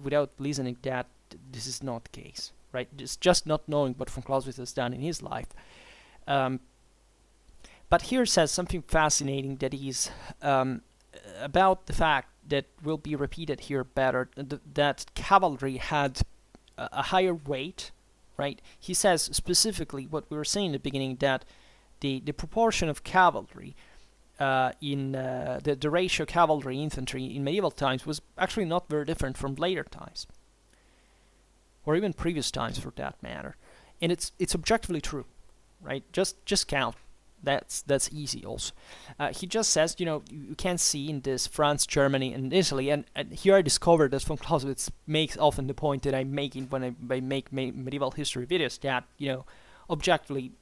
without listening that this is not the case, right? It's just not knowing what von Clausewitz has done in his life. But here it says something fascinating that is about the fact that will be repeated here better, that cavalry had a higher weight, right? He says specifically what we were saying in the beginning, that the proportion of cavalry in the ratio cavalry-infantry in medieval times was actually not very different from later times, or even previous times for that matter. And it's objectively true, right? Just count. That's easy also. He just says, you can see in this France, Germany, and Italy, and here I discovered that von Clausewitz makes often the point that I'm making when I make medieval history videos, that, objectively,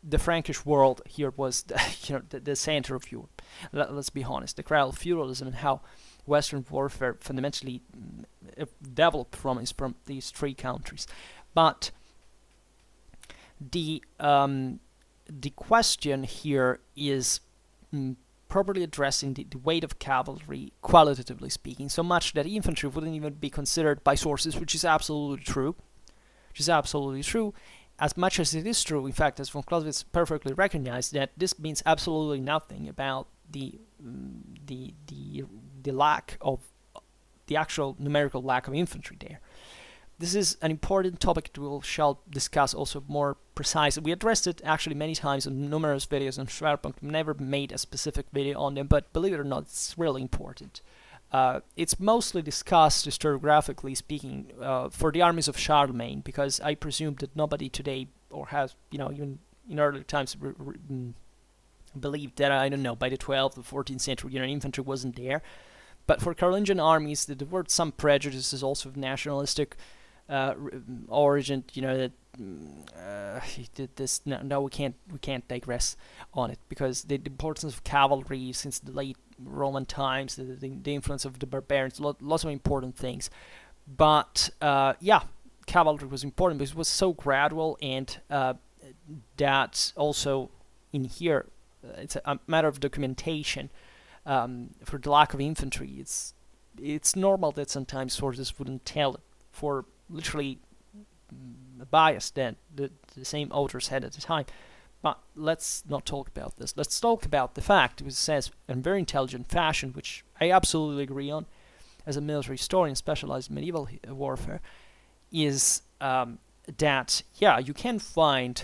the Frankish world here was, the center of Europe. Let's be honest, the cradle of feudalism and how Western warfare fundamentally developed from these three countries. But the question here is properly addressing the weight of cavalry, qualitatively speaking, so much that infantry wouldn't even be considered by sources, which is absolutely true. As much as it is true, in fact, as von Clausewitz perfectly recognized, that this means absolutely nothing about the lack of the actual numerical lack of infantry there. This is an important topic that we shall discuss also more precisely. We addressed it actually many times in numerous videos on Schwerpunkt. Never made a specific video on them, but believe it or not, it's really important. It's mostly discussed historiographically speaking for the armies of Charlemagne, because I presume that nobody today, or has, even in earlier times, believed that, I don't know, by the 12th or 14th century, infantry wasn't there. But for Carolingian armies, there were some prejudices also of nationalistic origin. That this. No, we can't digress on it, because the importance of cavalry since the late Roman times, the influence of the barbarians, lots of important things. But cavalry was important because it was so gradual, and that also in here, it's a matter of documentation. For the lack of infantry, it's normal that sometimes sources wouldn't tell it for literally bias that the same authors had at the time. But let's not talk about this. Let's talk about the fact, which says in very intelligent fashion, which I absolutely agree on, as a military historian specialized in medieval warfare, is that you can find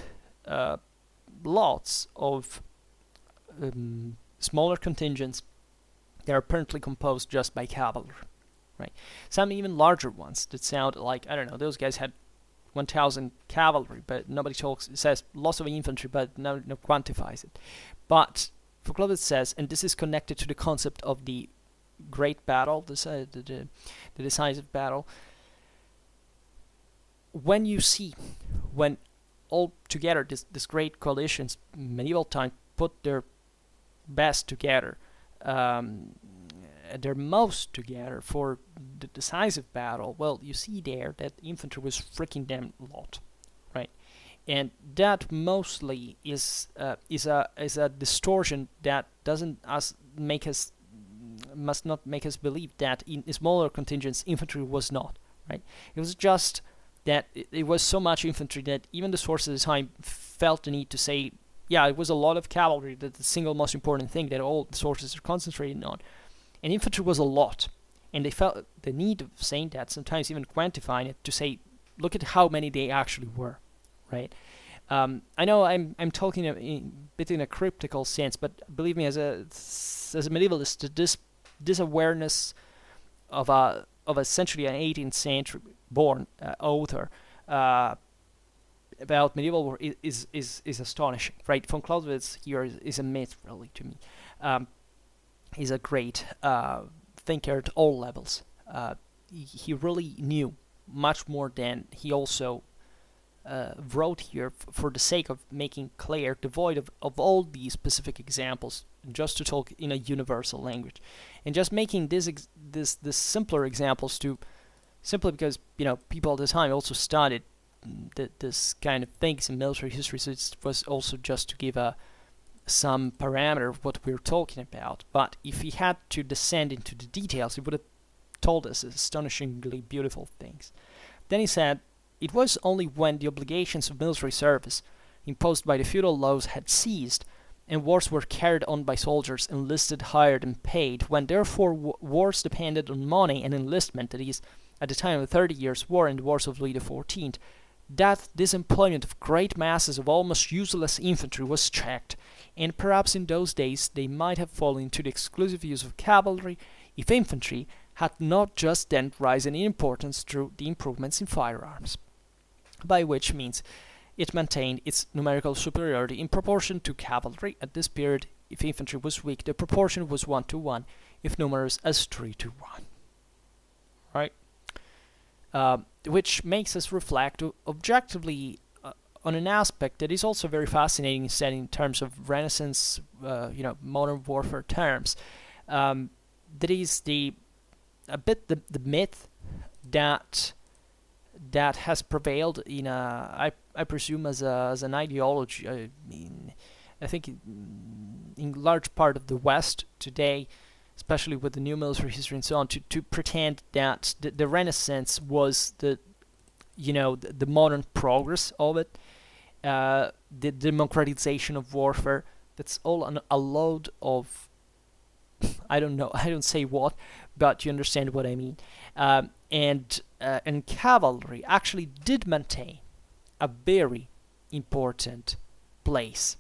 lots of smaller contingents that are apparently composed just by cavalry, right? Some even larger ones that sound like, I don't know, those guys had 1,000 cavalry, but nobody says lots of infantry, but no quantifies it. But von Clausewitz says, and this is connected to the concept of the great battle, the decisive battle. When all together this great coalitions, medieval time, put their best together, their most together for the decisive battle, well, you see there that infantry was freaking damn lot, right? And that mostly is a distortion that must not make us believe that in smaller contingents infantry was not, right? It was just that it was so much infantry that even the sources at the time felt the need to say, it was a lot of cavalry, that the single most important thing that all the sources are concentrating on. And infantry was a lot. And they felt the need of saying that, sometimes even quantifying it, to say, look at how many they actually were, right? I know I'm talking a bit in a cryptical sense, but believe me, as a medievalist, this awareness of essentially an 18th century born author about medieval war is astonishing, right? Von Clausewitz here is a myth, really, to me. He's a great thinker at all levels. He really knew much more than he also wrote here for the sake of making clear, devoid of all these specific examples, just to talk in a universal language, and just making this simpler examples to simply because people at the time also studied this kind of things in military history, so it was also just to give some parameter of what we're talking about. But if he had to descend into the details, he would have told us astonishingly beautiful things. Then he said, it was only when the obligations of military service imposed by the feudal laws had ceased, and wars were carried on by soldiers enlisted, hired, and paid, when therefore wars depended on money and enlistment, that is, at the time of the 30 Years' War and the wars of Louis XIV, that this employment of great masses of almost useless infantry was checked, and perhaps in those days they might have fallen into the exclusive use of cavalry if infantry had not just then risen in importance through the improvements in firearms, by which means it maintained its numerical superiority in proportion to cavalry. At this period, if infantry was weak, the proportion was 1:1, if numerous as 3:1. Right? Which makes us reflect objectively on an aspect that is also very fascinating, said in terms of Renaissance, modern warfare terms. That is the myth that has prevailed in I presume as an ideology. I mean, I think in large part of the West today, especially with the new military history and so on, to pretend that the Renaissance was the modern progress of it, the democratization of warfare. That's all a load of I don't say what, but you understand what I mean. And cavalry actually did maintain a very important place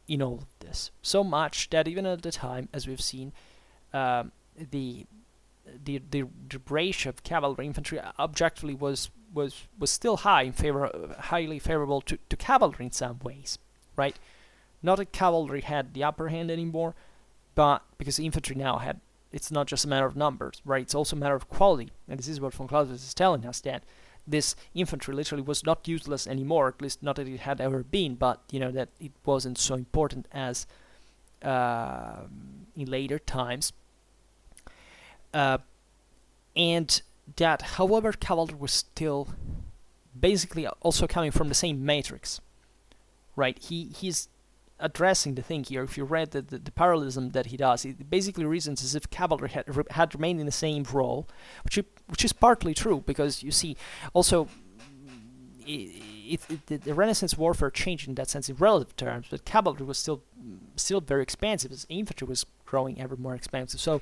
in all of this. So much that even at the time, as we've seen, the ratio of cavalry infantry objectively was still highly favorable to cavalry in some ways, right? Not that cavalry had the upper hand anymore, but because infantry now it's not just a matter of numbers, right? It's also a matter of quality. And this is what von Clausewitz is telling us, that this infantry literally was not useless anymore, at least not that it had ever been, but that it wasn't so important as in later times. And that, however, cavalry was still basically also coming from the same matrix, right? He's addressing the thing here. If you read the parallelism that he does, it basically reasons as if cavalry had remained in the same role, which is partly true, because you see also the Renaissance warfare changed in that sense in relative terms, but cavalry was still very expansive as infantry was growing ever more expansive. So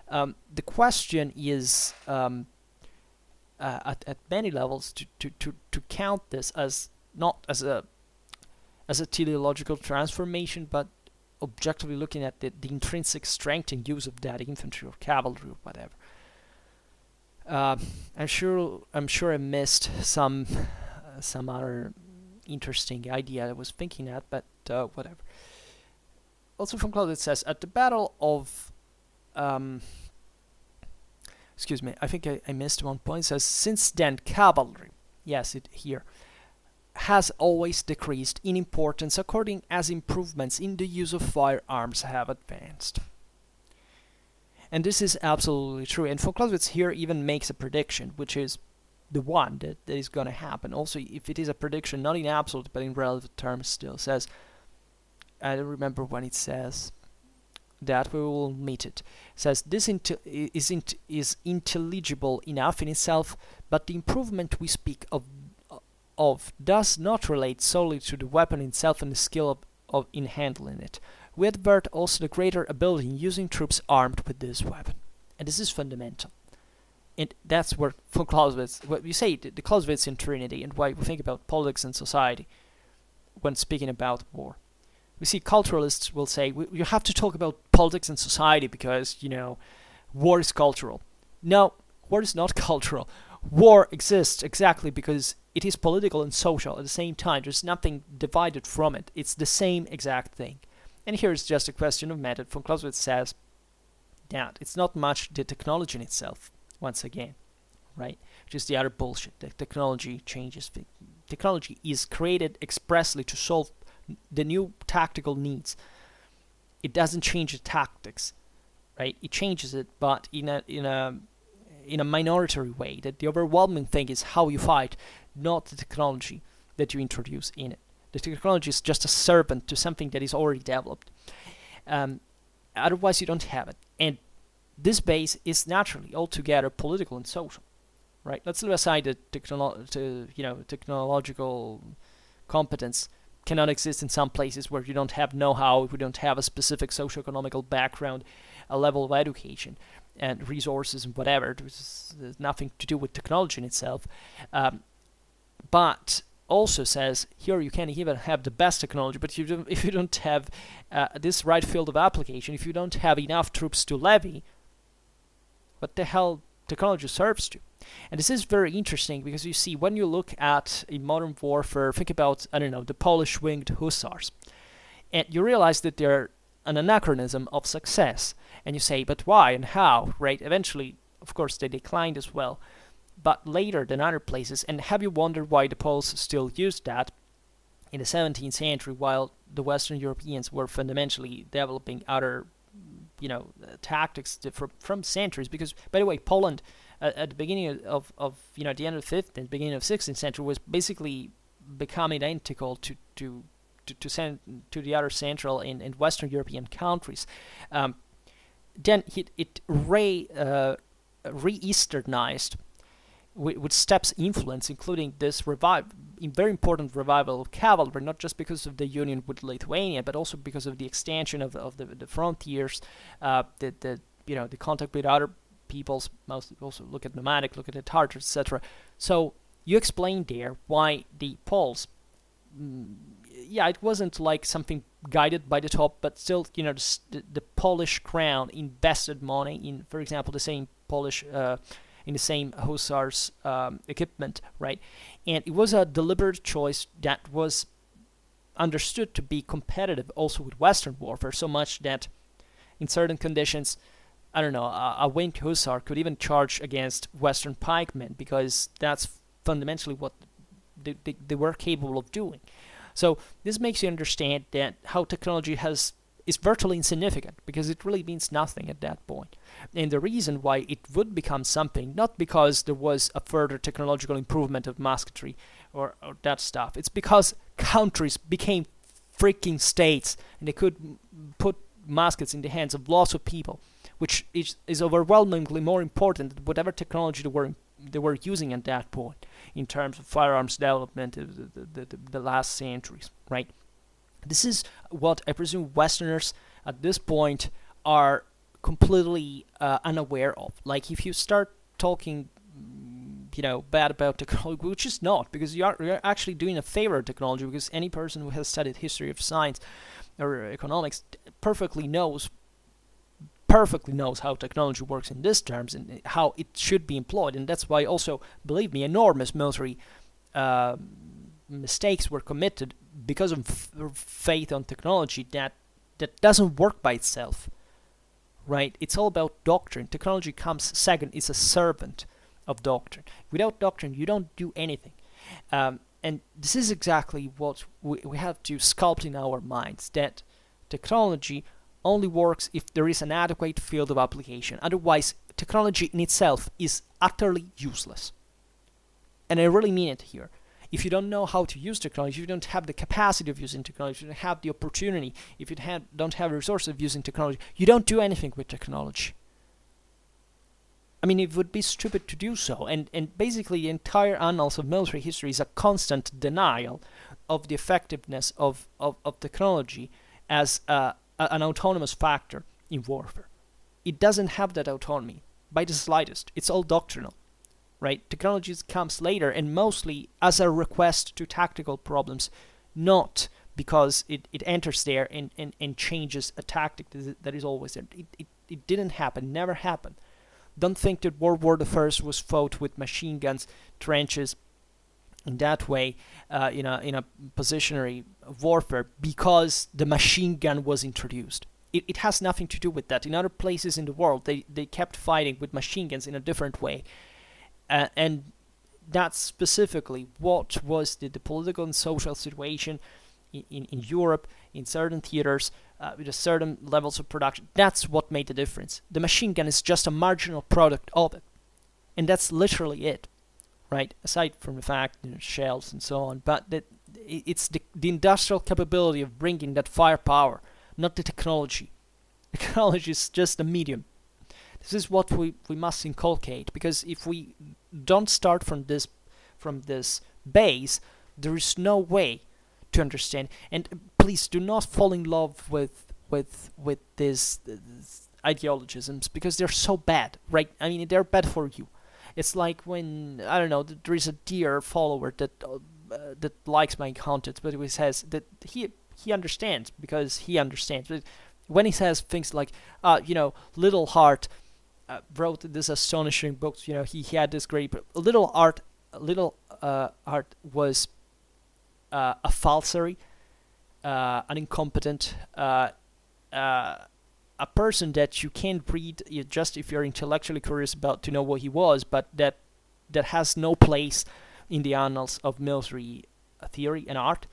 the question is at many levels to count this as not as a teleological transformation, but objectively looking at the intrinsic strength and use of that infantry or cavalry or whatever. I'm sure I missed some other interesting idea I was thinking at, but whatever. Also, von Clausewitz says at the Battle of excuse me, I think I missed one point. It says, since then cavalry, yes, it here, has always decreased in importance according as improvements in the use of firearms have advanced. And this is absolutely true. And von Clausewitz here even makes a prediction, which is the one that is going to happen. Also, if it is a prediction, not in absolute, but in relative terms still, says, I don't remember when it says that, we will meet it. Says, this is intelligible enough in itself, but the improvement we speak of does not relate solely to the weapon itself and the skill in handling it. We advert also the greater ability in using troops armed with this weapon. And this is fundamental. And that's where von Clausewitz, what we say, the Clausewitzian Trinity, and why we think about politics and society when speaking about war. We see culturalists will say, you have to talk about politics and society because, war is cultural. No, war is not cultural. War exists exactly because it is political and social at the same time. There's nothing divided from it. It's the same exact thing. And here is just a question of method. Von Clausewitz says that it's not much the technology in itself, once again, right? Which is the other bullshit. The technology changes. Technology is created expressly to solve the new tactical needs. It doesn't change the tactics, right? It changes it, but in a minority way. That the overwhelming thing is how you fight, not the technology that you introduce in it. The technology is just a servant to something that is already developed. Otherwise, you don't have it. And this base is naturally altogether political and social, right? Let's leave aside the technological competence cannot exist in some places where you don't have know-how, if you don't have a specific socio-economical background, a level of education, and resources and whatever. There's nothing to do with technology in itself. But also says here you can even have the best technology, but if you don't have this right field of application, if you don't have enough troops to levy, what the hell technology serves to? And this is very interesting because you see, when you look at in modern warfare, think about, the Polish winged hussars, and you realize that they're an anachronism of success. And you say, but why and how, right? Eventually, of course, they declined as well, but later than other places. And have you wondered why the Poles still used that in the 17th century while the Western Europeans were fundamentally developing other, tactics from centuries? Because, by the way, Poland at the beginning of the end of the 15th and beginning of 16th century was basically becoming identical to to the other Central and Western European countries, then it re-Easternized with Stepp's influence, including this very important revival of cavalry, not just because of the union with Lithuania, but also because of the extension of the frontiers, the contact with other peoples. Mostly also look at nomadic, look at the Tartars, etc. So you explained there why the Poles. It wasn't like something guided by the top, but still, the Polish crown invested money in, for example, the same Polish, in the same hussars equipment, right? And it was a deliberate choice that was understood to be competitive also with Western warfare, so much that in certain conditions, I don't know, a winged hussar could even charge against Western pikemen, because that's fundamentally what they were capable of doing. So this makes you understand that how technology is virtually insignificant, because it really means nothing at that point. And the reason why it would become something, not because there was a further technological improvement of musketry or that stuff, it's because countries became freaking states, and they could put muskets in the hands of lots of people, which is overwhelmingly more important than whatever technology they were using at that point in terms of firearms development of the last centuries, right? This is what I presume Westerners at this point are completely unaware of. Like, if you start talking, bad about technology, which is not, because you're actually doing a favor of technology, because any person who has studied history of science or economics perfectly knows how technology works in these terms and how it should be employed. And that's why also, believe me, enormous military mistakes were committed because of faith on technology that doesn't work by itself, right? It's all about doctrine. Technology comes second. It's a servant of doctrine. Without doctrine, you don't do anything. And this is exactly what we have to sculpt in our minds, that technology only works if there is an adequate field of application. Otherwise, technology in itself is utterly useless. And I really mean it here. If you don't know how to use technology, if you don't have the capacity of using technology, if you don't have the opportunity, if you don't have resources of using technology, you don't do anything with technology. I mean, it would be stupid to do so. And basically, the entire annals of military history is a constant denial of the effectiveness of technology as an autonomous factor in warfare. It doesn't have that autonomy by the slightest. It's all doctrinal, right? Technology comes later, and mostly as a request to tactical problems, not because it enters there and changes a tactic that is always there. It didn't happen, never happened. Don't think that World War I was fought with machine guns, trenches, in that way, in a positionary warfare, because the machine gun was introduced. It has nothing to do with that. In other places in the world, they kept fighting with machine guns in a different way. And that's specifically what was the political and social situation in Europe, in certain theaters, with a certain levels of production. That's what made the difference. The machine gun is just a marginal product of it. And that's literally it. Right, aside from the fact, shells and so on, but it's the industrial capability of bringing that firepower, not the technology. Technology is just a medium. This is what we must inculcate, because if we don't start from this base, there is no way to understand. And please do not fall in love with these ideologisms, because they're so bad, right? I mean, they're bad for you. It's like when, I don't know, there is a dear follower that likes my content, but he says that he understands, because he understands. But when he says things like, Little Heart wrote this astonishing book, he had this great, Little Heart was a falsary, an incompetent, a person that you can't read just if you're intellectually curious about to know what he was, but that has no place in the annals of military theory and art,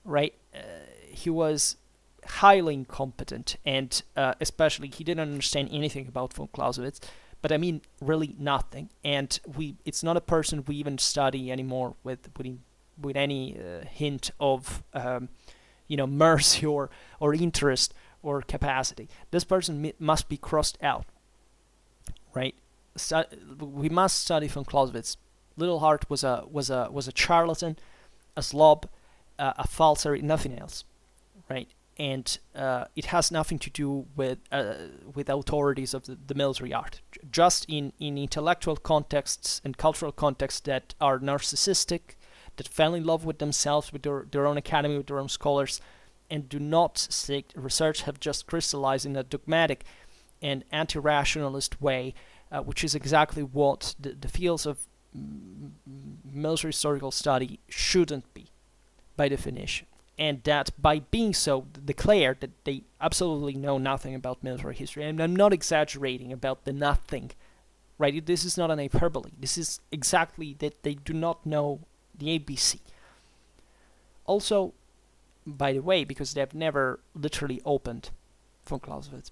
right? He was highly incompetent, and especially he didn't understand anything about von Clausewitz, but I mean really nothing. And it's not a person we even study anymore with any hint of mercy or interest or capacity. This person must be crossed out, right? We must study from Clausewitz. Little Hart was a charlatan, a slob, a falsary, nothing else, right? And it has nothing to do with authorities of the military art. Just in intellectual contexts and cultural contexts that are narcissistic, that fell in love with themselves, with their own academy, with their own scholars, and do not seek research, have just crystallized in a dogmatic and anti-rationalist way, which is exactly what the fields of military historical study shouldn't be, by definition. And that by being so, declare that they absolutely know nothing about military history. And I'm not exaggerating about the nothing, right? This is not an hyperbole. This is exactly that they do not know the ABC. Also, by the way, because they have never literally opened von Clausewitz.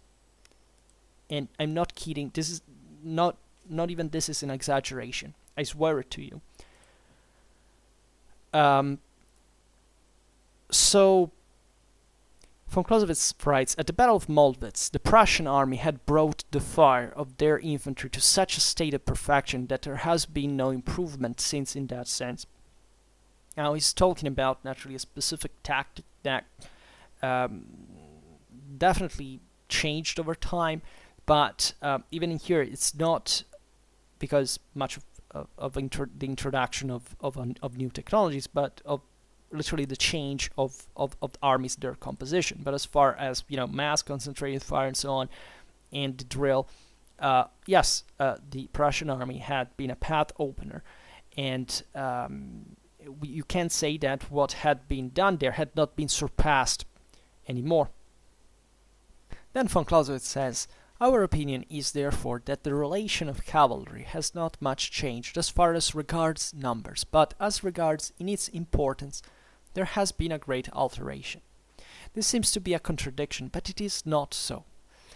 And I'm not kidding. This is not even this is an exaggeration. I swear it to you. So, von Clausewitz writes, at the Battle of Moldwitz, the Prussian army had brought the fire of their infantry to such a state of perfection that there has been no improvement since in that sense. Now, he's talking about, naturally, a specific tactic that definitely changed over time, but even in here, it's not because much of the introduction of new technologies, but of literally the change of armies, their composition. But as far as mass concentrated fire and so on, and the drill, yes, the Prussian army had been a path opener, and you can't say that what had been done there had not been surpassed anymore. Then von Clausewitz says, our opinion is therefore that the relation of cavalry has not much changed as far as regards numbers, but as regards in its importance, there has been a great alteration. This seems to be a contradiction, but it is not so.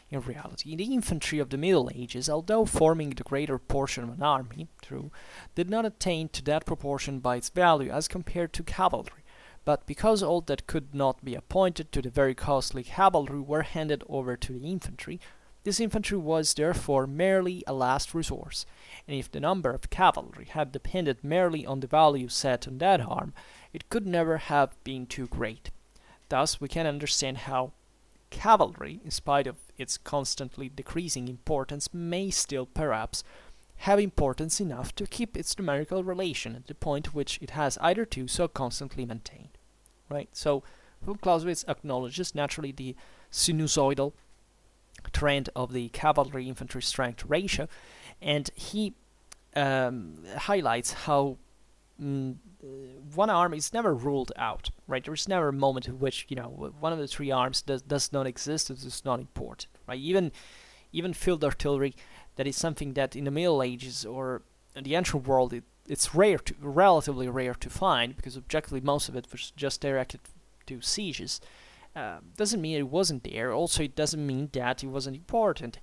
In reality, the infantry of the Middle Ages, although forming the greater portion of an army, true, did not attain to that proportion by its value as compared to cavalry, but because all that could not be appointed to the very costly cavalry were handed over to the infantry, this infantry was therefore merely a last resource, and if the number of cavalry had depended merely on the value set on that arm, it could never have been too great. Thus we can understand how cavalry, in spite of its constantly decreasing importance, may still perhaps have importance enough to keep its numerical relation at the point which it has hitherto so constantly maintained. Right? So von Clausewitz acknowledges naturally the sinusoidal trend of the cavalry-infantry strength ratio, and he highlights how one arm is never ruled out, right? There's never a moment in which one of the three arms does not exist, it is not important, right? Even field artillery, that is something that in the Middle Ages or in the ancient world it's relatively rare to find, because objectively most of it was just directed to sieges. Doesn't mean it wasn't there. Also, it doesn't mean that it wasn't important.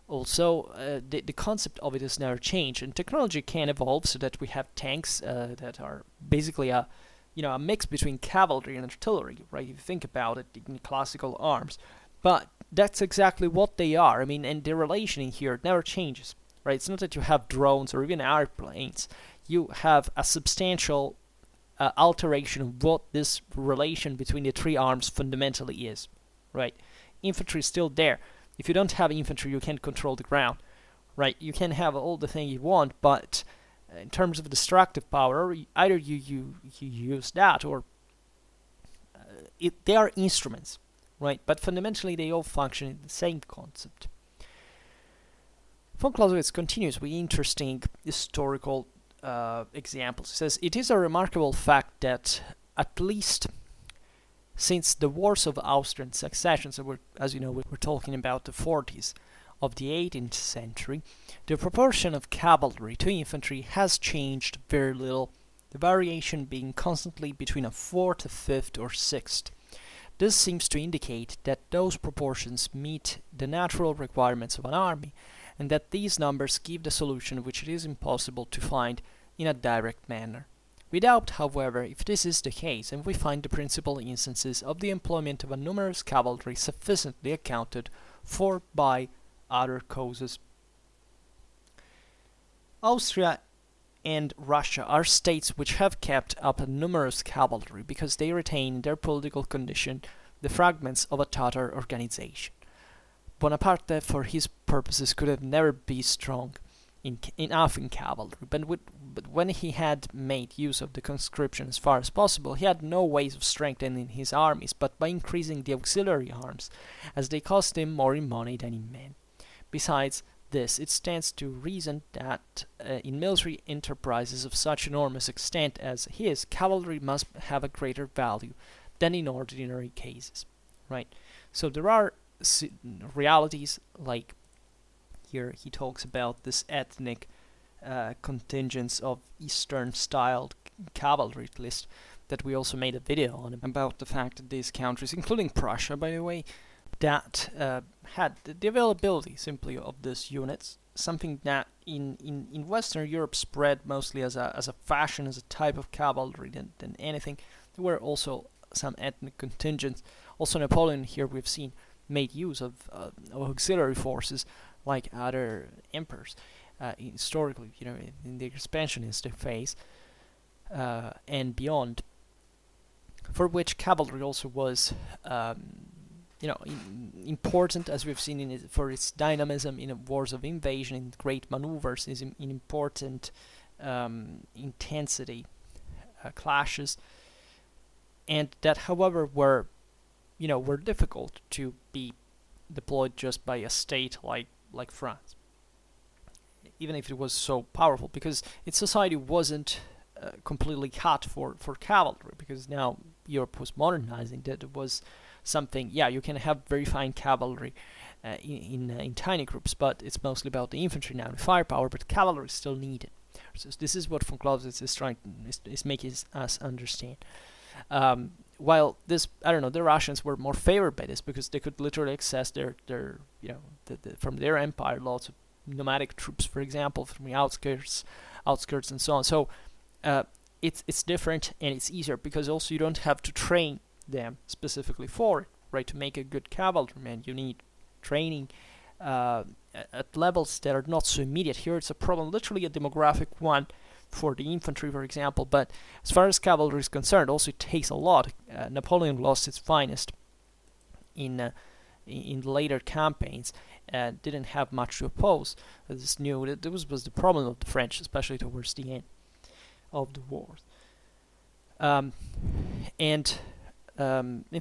Also, the concept of it has never changed, and technology can evolve so that we have tanks that are basically a mix between cavalry and artillery, right? If you think about it in classical arms, but that's exactly what they are. I mean, and the relation in here never changes, right? It's not that you have drones or even airplanes. You have a substantial alteration of what this relation between the three arms fundamentally is, right? Infantry is still there. If you don't have infantry, you can't control the ground, right? You can have all the thing you want, but in terms of destructive power, either you use that or they are instruments, right? But fundamentally, they all function in the same concept. Von Clausewitz continues with interesting historical examples. He says, it is a remarkable fact that at least since the wars of Austrian succession, so as you know, we're talking about the 40s of the 18th century, the proportion of cavalry to infantry has changed very little, the variation being constantly between a fourth, a fifth, or sixth. This seems to indicate that those proportions meet the natural requirements of an army, and that these numbers give the solution which it is impossible to find in a direct manner. We doubt, however, if this is the case, and we find the principal instances of the employment of a numerous cavalry sufficiently accounted for by other causes. Austria and Russia are states which have kept up a numerous cavalry because they retain in their political condition the fragments of a Tatar organization. Bonaparte, for his purposes, could have never been strong enough in cavalry, but when he had made use of the conscription as far as possible, he had no ways of strengthening his armies but by increasing the auxiliary arms, as they cost him more in money than in men. Besides this, it stands to reason that in military enterprises of such enormous extent as his, cavalry must have a greater value than in ordinary cases. Right? So there are realities, like here he talks about this ethnic contingents of Eastern-styled cavalry list that we also made a video on, about the fact that these countries, including Prussia, by the way, that had the availability simply of these units, something that in Western Europe spread mostly as a fashion, as a type of cavalry than anything. There were also some ethnic contingents. Also Napoleon, here we've seen, made use of auxiliary forces like other emperors historically, in the expansionist phase and beyond, for which cavalry also was important, as we've seen in it, for its dynamism in wars of invasion, in great maneuvers, is in important intensity clashes, and that, however, were difficult to be deployed just by a state like France, even if it was so powerful, because its society wasn't completely cut for cavalry, because now Europe was modernizing. That it was something, you can have very fine cavalry in tiny groups, but it's mostly about the infantry now, the firepower, but cavalry is still needed. So this is what von Clausewitz is making us understand. While this, the Russians were more favored by this because they could literally access their from their empire lots of nomadic troops, for example, from the outskirts and so on. So it's different and it's easier because also you don't have to train them specifically for it, right? To make a good cavalryman, you need training at levels that are not so immediate. Here it's a problem, literally a demographic one for the infantry, for example, but as far as cavalry is concerned, also it takes a lot. Napoleon lost its finest in later campaigns, didn't have much to oppose. This was the problem of the French, especially towards the end of the war. In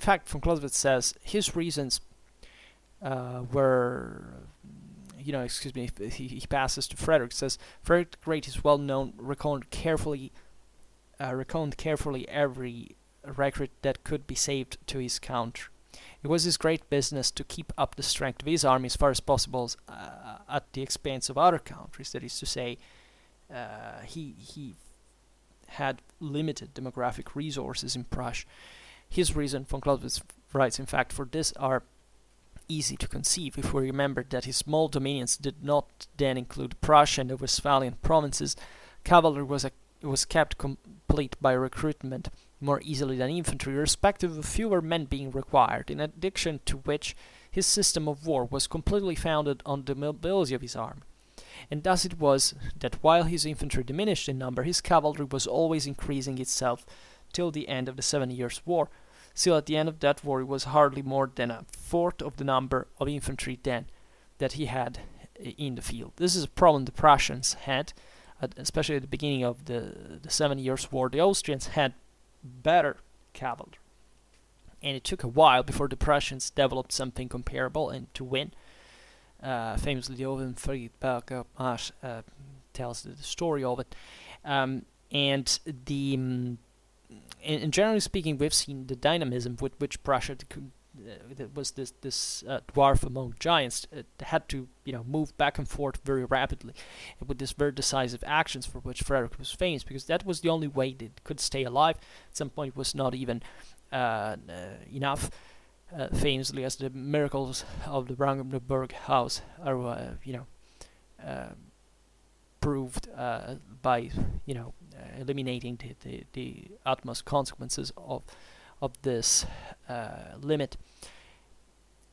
fact, von Clausewitz says his reasons were, he passes to Frederick. Says Frederick the Great is well known, reckoned carefully every recruit that could be saved to his country. It was his great business to keep up the strength of his army as far as possible at the expense of other countries. That is to say, he had limited demographic resources in Prussia. His reason, von Clausewitz writes, in fact, for this are easy to conceive if we remember that his small dominions did not then include Prussia and the Westphalian provinces. Cavalry was kept complete by recruitment more easily than infantry, irrespective of fewer men being required, in addition to which his system of war was completely founded on the mobility of his army. And thus it was that while his infantry diminished in number, his cavalry was always increasing itself till the end of the 7 Years' War. Still, at the end of that war, it was hardly more than a fourth of the number of infantry then that he had in the field. This is a problem the Prussians had, especially at the beginning of the 7 Years' War. The Austrians had better cavalry, and it took a while before the Prussians developed something comparable and to win. Famously, the Vom Kriege tells the story of it, and generally speaking, we've seen the dynamism with which Prussia was this dwarf among giants. It had to move back and forth very rapidly, with these very decisive actions for which Frederick was famous, because that was the only way they could stay alive. At some point, it was not even enough. Famously, as the miracles of the Brandenburg House are proved by eliminating the utmost consequences of this limit.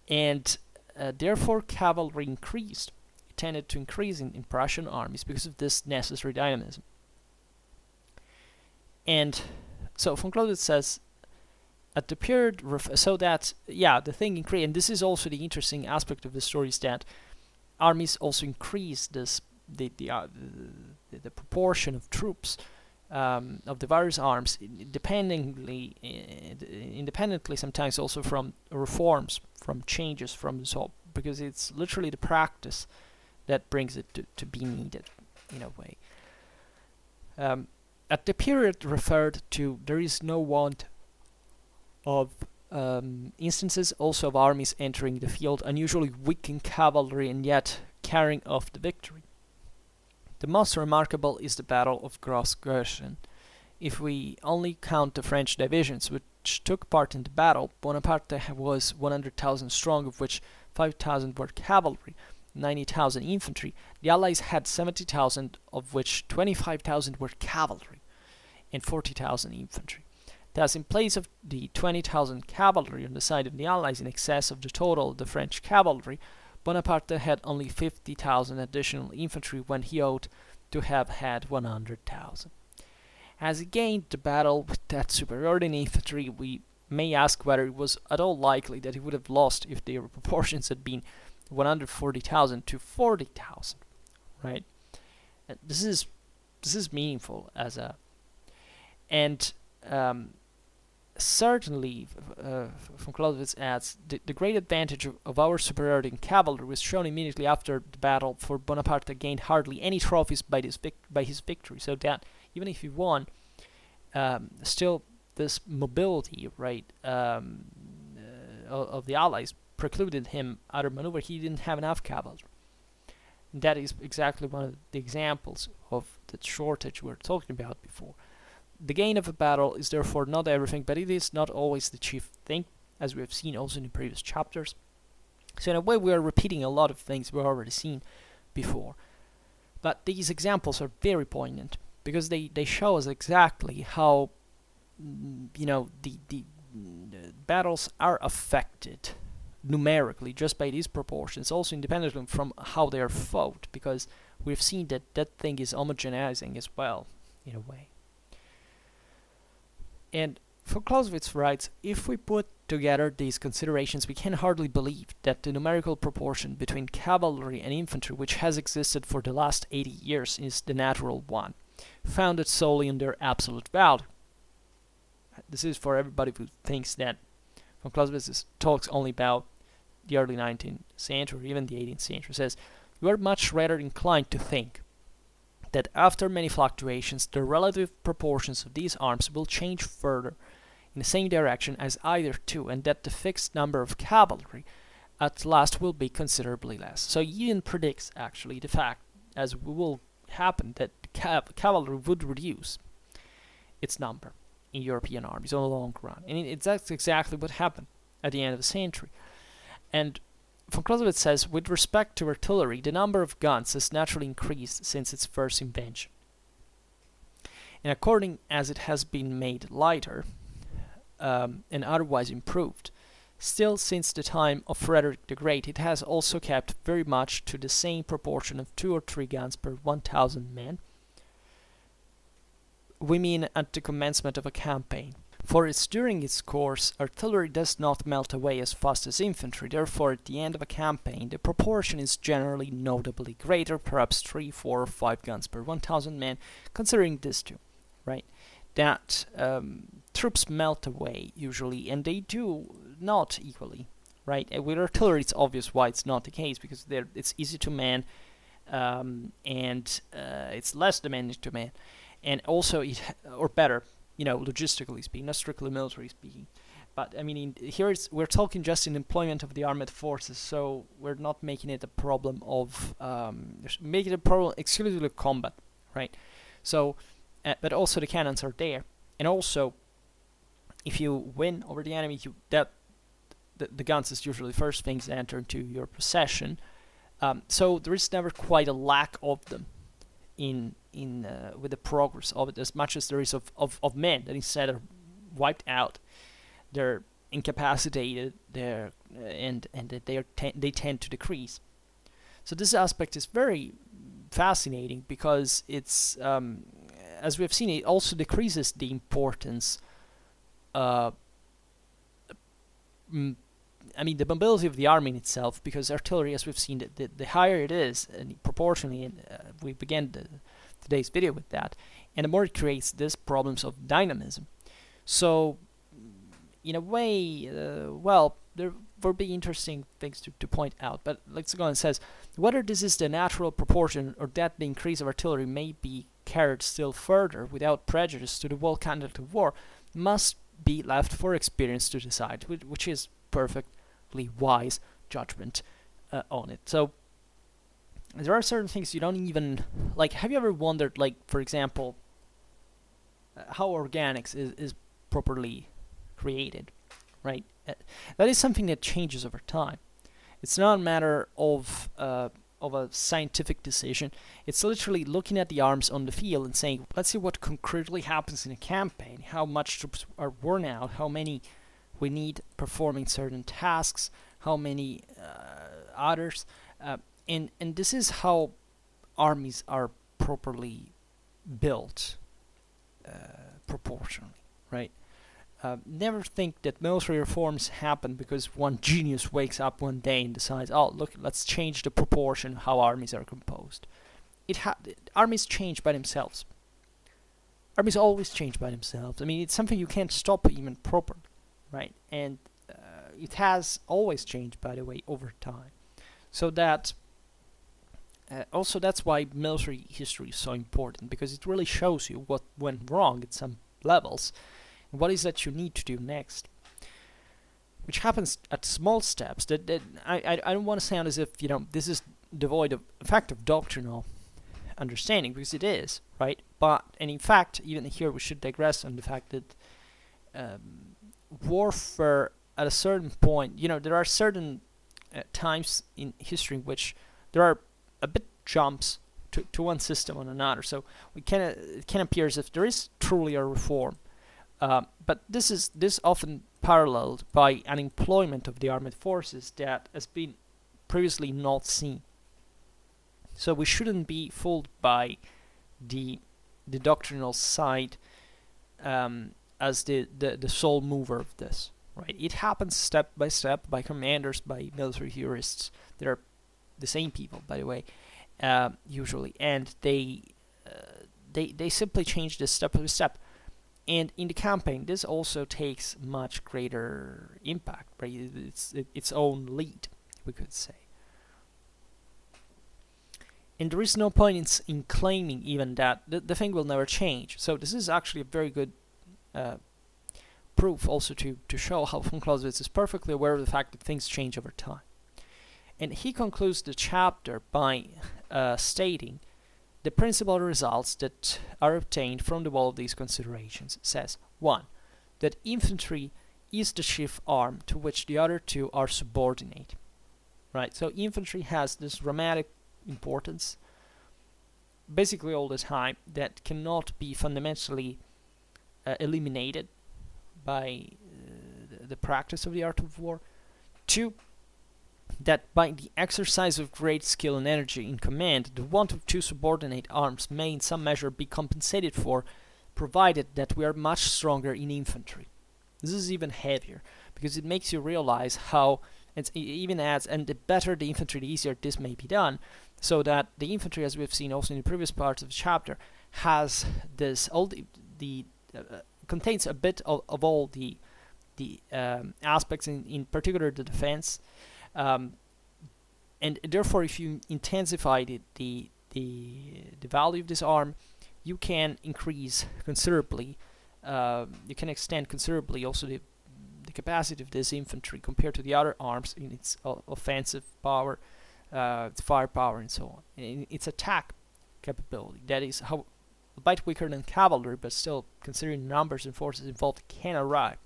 And therefore cavalry increased. It tended to increase in Prussian armies because of this necessary dynamism. And so von Clausewitz says, at the period, so that, the thing increased, and this is also the interesting aspect of the story, is that armies also increase the proportion of troops of the various arms, independently sometimes also from reforms, from changes from because it's literally the practice that brings it to be needed in a way. At the period referred to, there is no want of instances also of armies entering the field, unusually weak in cavalry and yet carrying off the victory. The most remarkable is the Battle of Gross-gorschen. If we only count the French divisions which took part in the battle, Bonaparte was 100,000 strong, of which 5,000 were cavalry, 90,000 infantry. The Allies had 70,000, of which 25,000 were cavalry, and 40,000 infantry. Thus, in place of the 20,000 cavalry on the side of the Allies in excess of the total of the French cavalry, Bonaparte had only 50,000 additional infantry when he ought to have had 100,000. As he gained the battle with that superiority in infantry, we may ask whether it was at all likely that he would have lost if their proportions had been 140,000 to 40,000, right? And this is meaningful as a, and certainly, von Clausewitz adds, the great advantage of our superiority in cavalry was shown immediately after the battle, for Bonaparte gained hardly any trophies by his victory, so that even if he won, still this mobility, right, of the Allies precluded him other maneuver. He didn't have enough cavalry. And that is exactly one of the examples of the shortage we were talking about before. The gain of a battle is therefore not everything, but it is not always the chief thing, as we have seen also in the previous chapters. So in a way we are repeating a lot of things we've already seen before. But these examples are very poignant, because they show us exactly how, the battles are affected numerically just by these proportions, also independently from how they are fought, because we've seen that that thing is homogenizing as well, in a way. And von Clausewitz writes, if we put together these considerations, we can hardly believe that the numerical proportion between cavalry and infantry, which has existed for the last 80 years, is the natural one, founded solely on their absolute value. This is for everybody who thinks that von Clausewitz talks only about the early 19th century, or even the 18th century. Says, we are much rather inclined to think that after many fluctuations, the relative proportions of these arms will change further in the same direction as either two, and that the fixed number of cavalry at last will be considerably less. So he even predicts, actually, the fact, as will happen, that cavalry would reduce its number in European armies on the long run. And that's exactly what happened at the end of the century. And von Clausewitz says, with respect to artillery, the number of guns has naturally increased since its first invention. And according as it has been made lighter and otherwise improved, still since the time of Frederick the Great, it has also kept very much to the same proportion of 2 or 3 guns per 1,000 men. We mean at the commencement of a campaign. For it's during its course, artillery does not melt away as fast as infantry, therefore at the end of a campaign the proportion is generally notably greater, perhaps 3, 4, or 5 guns per 1,000 men, considering this too, right? That troops melt away usually, and they do not equally, right? With artillery it's obvious why it's not the case, because it's easy to man, and it's less demanding to man, and also or better, logistically speaking, not strictly military speaking. But I mean, we're talking just in employment of the armed forces, so we're not making it a problem of making it a problem exclusively of combat, right? So, but also the cannons are there, and also, if you win over the enemy, the guns is usually the first things that enter into your possession. So there is never quite a lack of them in with the progress of it as much as there is of men that instead are wiped out. They're incapacitated. And that they tend to decrease. So this aspect is very fascinating because it's as we have seen, it also decreases the importance. The mobility of the army in itself, because artillery, as we've seen, the higher it is, and proportionally, and we began today's video with that, and the more it creates these problems of dynamism. So, in a way, there will be interesting things to point out, but let's go on. It says, whether this is the natural proportion or that the increase of artillery may be carried still further without prejudice to the whole conduct of war must be left for experience to decide, which is perfectly wise judgment on it. So there are certain things you don't even like. Have you ever wondered, like, for example, how organics is properly created, right? That is something that changes over time. It's not a matter of a scientific decision. It's literally looking at the arms on the field and saying, let's see what concretely happens in a campaign, how much troops are worn out, how many we need performing certain tasks, how many others, and this is how armies are properly built proportionally, right? Never think that military reforms happen because one genius wakes up one day and decides, oh, look, let's change the proportion of how armies are composed. Armies change by themselves. Armies always change by themselves. I mean, it's something you can't stop even properly, right? And it has always changed, by the way, over time. So that also that's why military history is so important, because it really shows you what went wrong at some levels. What is that you need to do next? Which happens at small steps. That I don't want to sound as if this is devoid of effective doctrinal understanding, because it is, right? And in fact, even here we should digress on the fact that warfare at a certain point, there are certain times in history in which there are a bit jumps to one system on another. So it can appear as if there is truly a reform. But this often paralleled by an employment of the armed forces that has been previously not seen. So we shouldn't be fooled by the doctrinal side as the sole mover of this, right? It happens step by step by commanders, by military theorists. They're the same people, by the way, usually, and they simply change this step by step. And in the campaign, this also takes much greater impact, right? It's its own lead, we could say. And there is no point in claiming even that the thing will never change. So this is actually a very good proof also to show how von Clausewitz is perfectly aware of the fact that things change over time. And he concludes the chapter by stating the principal results that are obtained from the whole of these considerations. It says, 1. That infantry is the chief arm to which the other two are subordinate. Right, so infantry has this dramatic importance basically all the time that cannot be fundamentally eliminated by the practice of the art of war. 2. That by the exercise of great skill and energy in command, the want of two subordinate arms may in some measure be compensated for, provided that we are much stronger in infantry. This is even heavier, because it makes you realize how, it even adds, and the better the infantry, the easier this may be done, so that the infantry, as we've seen also in the previous parts of the chapter, has this, contains a bit of all the aspects, in particular the defense. And therefore, if you intensify the value of this arm, you can increase considerably. You can extend considerably also the capacity of this infantry compared to the other arms in its offensive power, its firepower, and so on. In its attack capability, that is how a bit weaker than cavalry, but still, considering numbers and forces involved, can arrive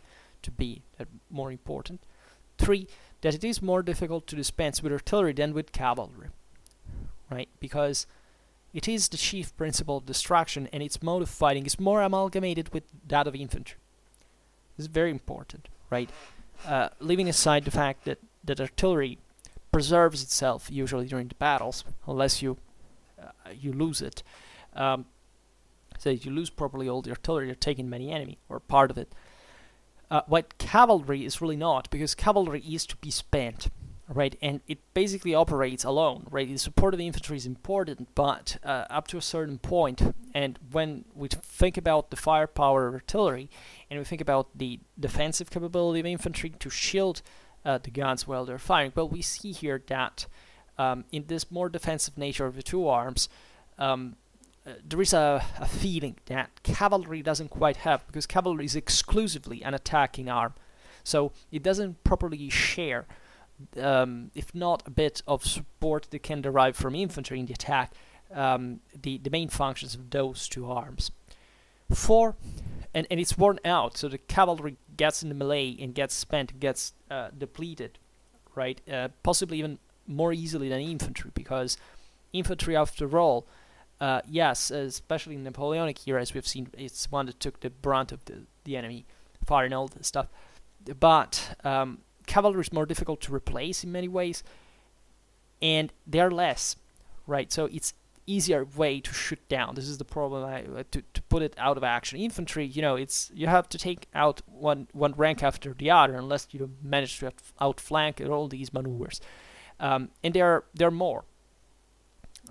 to be more important. 3. That it is more difficult to dispense with artillery than with cavalry, right? Because It is the chief principle of destruction, and its mode of fighting is more amalgamated with that of infantry. This is very important, right? Leaving aside the fact that artillery preserves itself usually during the battles, unless you lose it. So if you lose probably all the artillery, you're taking many enemy, or part of it. What cavalry is really not, because cavalry is to be spent, right? And it basically operates alone, right? The support of the infantry is important, but up to a certain point. And when we think about the firepower of artillery, and we think about the defensive capability of infantry to shield the guns while they're firing, well, we see here that in this more defensive nature of the two arms, there is a feeling that cavalry doesn't quite have, because cavalry is exclusively an attacking arm. So it doesn't properly share, if not a bit of support that can derive from infantry in the attack, the main functions of those two arms. And it's worn out, so the cavalry gets in the melee and gets spent, gets depleted, right? Possibly even more easily than infantry, because infantry, after all, yes, especially in Napoleonic era, as we've seen, it's one that took the brunt of the enemy fire and all this stuff. But cavalry is more difficult to replace in many ways, and they're less, right? So it's easier way to shoot down. This is the problem, to put it out of action. Infantry, you have to take out one rank after the other, unless you manage to outflank all these maneuvers, and they're more.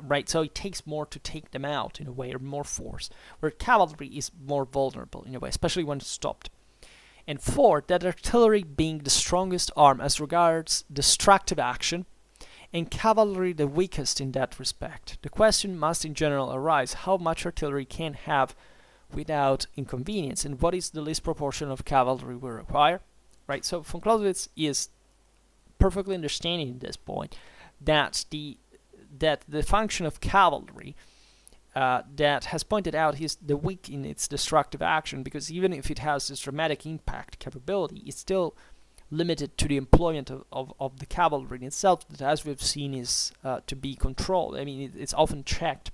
Right, so it takes more to take them out in a way, or more force, where cavalry is more vulnerable in a way, especially when stopped. And fourth, that artillery being the strongest arm as regards destructive action, and cavalry the weakest in that respect. The question must in general arise how much artillery can have without inconvenience, and what is the least proportion of cavalry we require. Right, so von Clausewitz is perfectly understanding at this point that the function of cavalry that has pointed out is the weak in its destructive action, because even if it has this dramatic impact capability, it's still limited to the employment of the cavalry in itself, that, as we've seen, is to be controlled. I mean, it's often checked.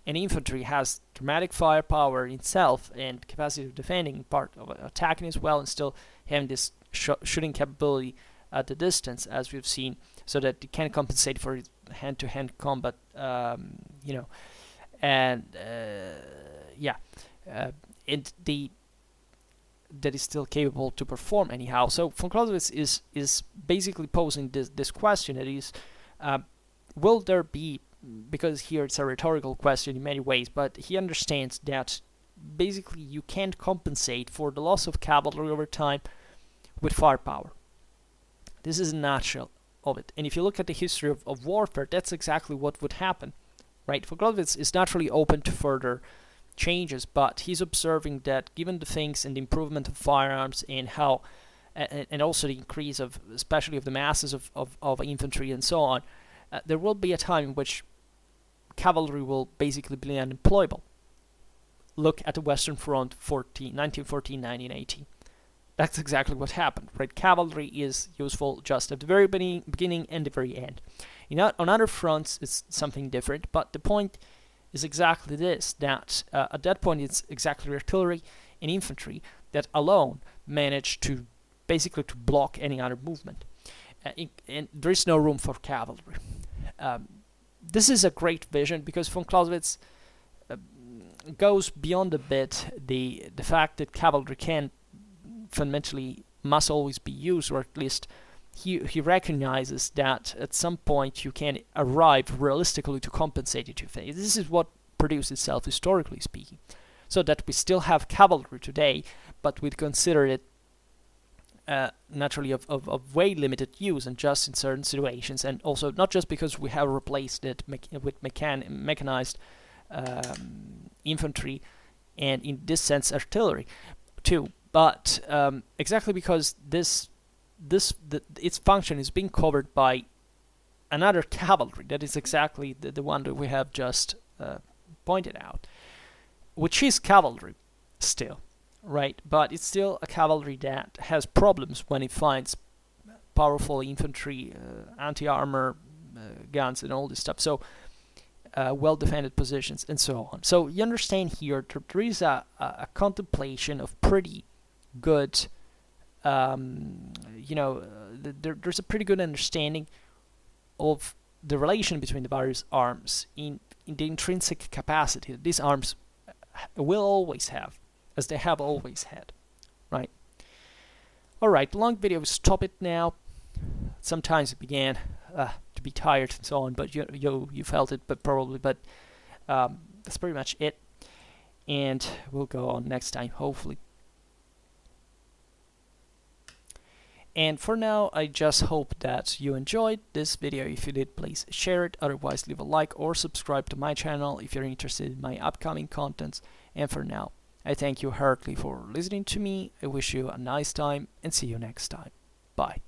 And infantry has dramatic firepower in itself and capacity of defending, part of attacking as well, and still having this shooting capability at the distance, as we've seen, so that it can compensate for its hand-to-hand combat, and that is still capable to perform anyhow. So von Clausewitz is basically posing this question, that is, will there be, because here it's a rhetorical question in many ways, but he understands that basically you can't compensate for the loss of cavalry over time with firepower. This is a nutshell of it. And if you look at the history of warfare, that's exactly what would happen, right? Von Clausewitz is naturally open to further changes, but he's observing that given the things and the improvement of firearms and how, and also the increase of, especially of the masses of infantry and so on, there will be a time in which cavalry will basically be unemployable. Look at the Western Front 1914-1918. That's exactly what happened, right? Cavalry is useful just at the very beginning and the very end. On other fronts, it's something different, but the point is exactly this, that at that point it's exactly artillery and infantry that alone manage to basically to block any other movement. And there is no room for cavalry. This is a great vision, because von Clausewitz goes beyond a bit the fact that cavalry can fundamentally must always be used, or at least he recognizes that at some point you can arrive realistically to compensate it. This is what produced itself historically speaking, so that we still have cavalry today, but we consider it naturally of way limited use and just in certain situations, and also not just because we have replaced it with mechanized infantry, and in this sense artillery too, but exactly because its function is being covered by another cavalry that is exactly the one that we have just pointed out, which is cavalry still, right? But it's still a cavalry that has problems when it finds powerful infantry, anti-armor guns and all this stuff. So well-defended positions, and so on. So you understand here that there is a contemplation of pretty good, there's a pretty good understanding of the relation between the various arms in the intrinsic capacity that these arms will always have, as they have always had, right? Alright, long video, stop it now. Sometimes it began to be tired and so on, but you felt it, but that's pretty much it. And we'll go on next time, hopefully. And for now, I just hope that you enjoyed this video. If you did, please share it. Otherwise, leave a like or subscribe to my channel if you're interested in my upcoming contents. And for now, I thank you heartily for listening to me. I wish you a nice time and see you next time. Bye.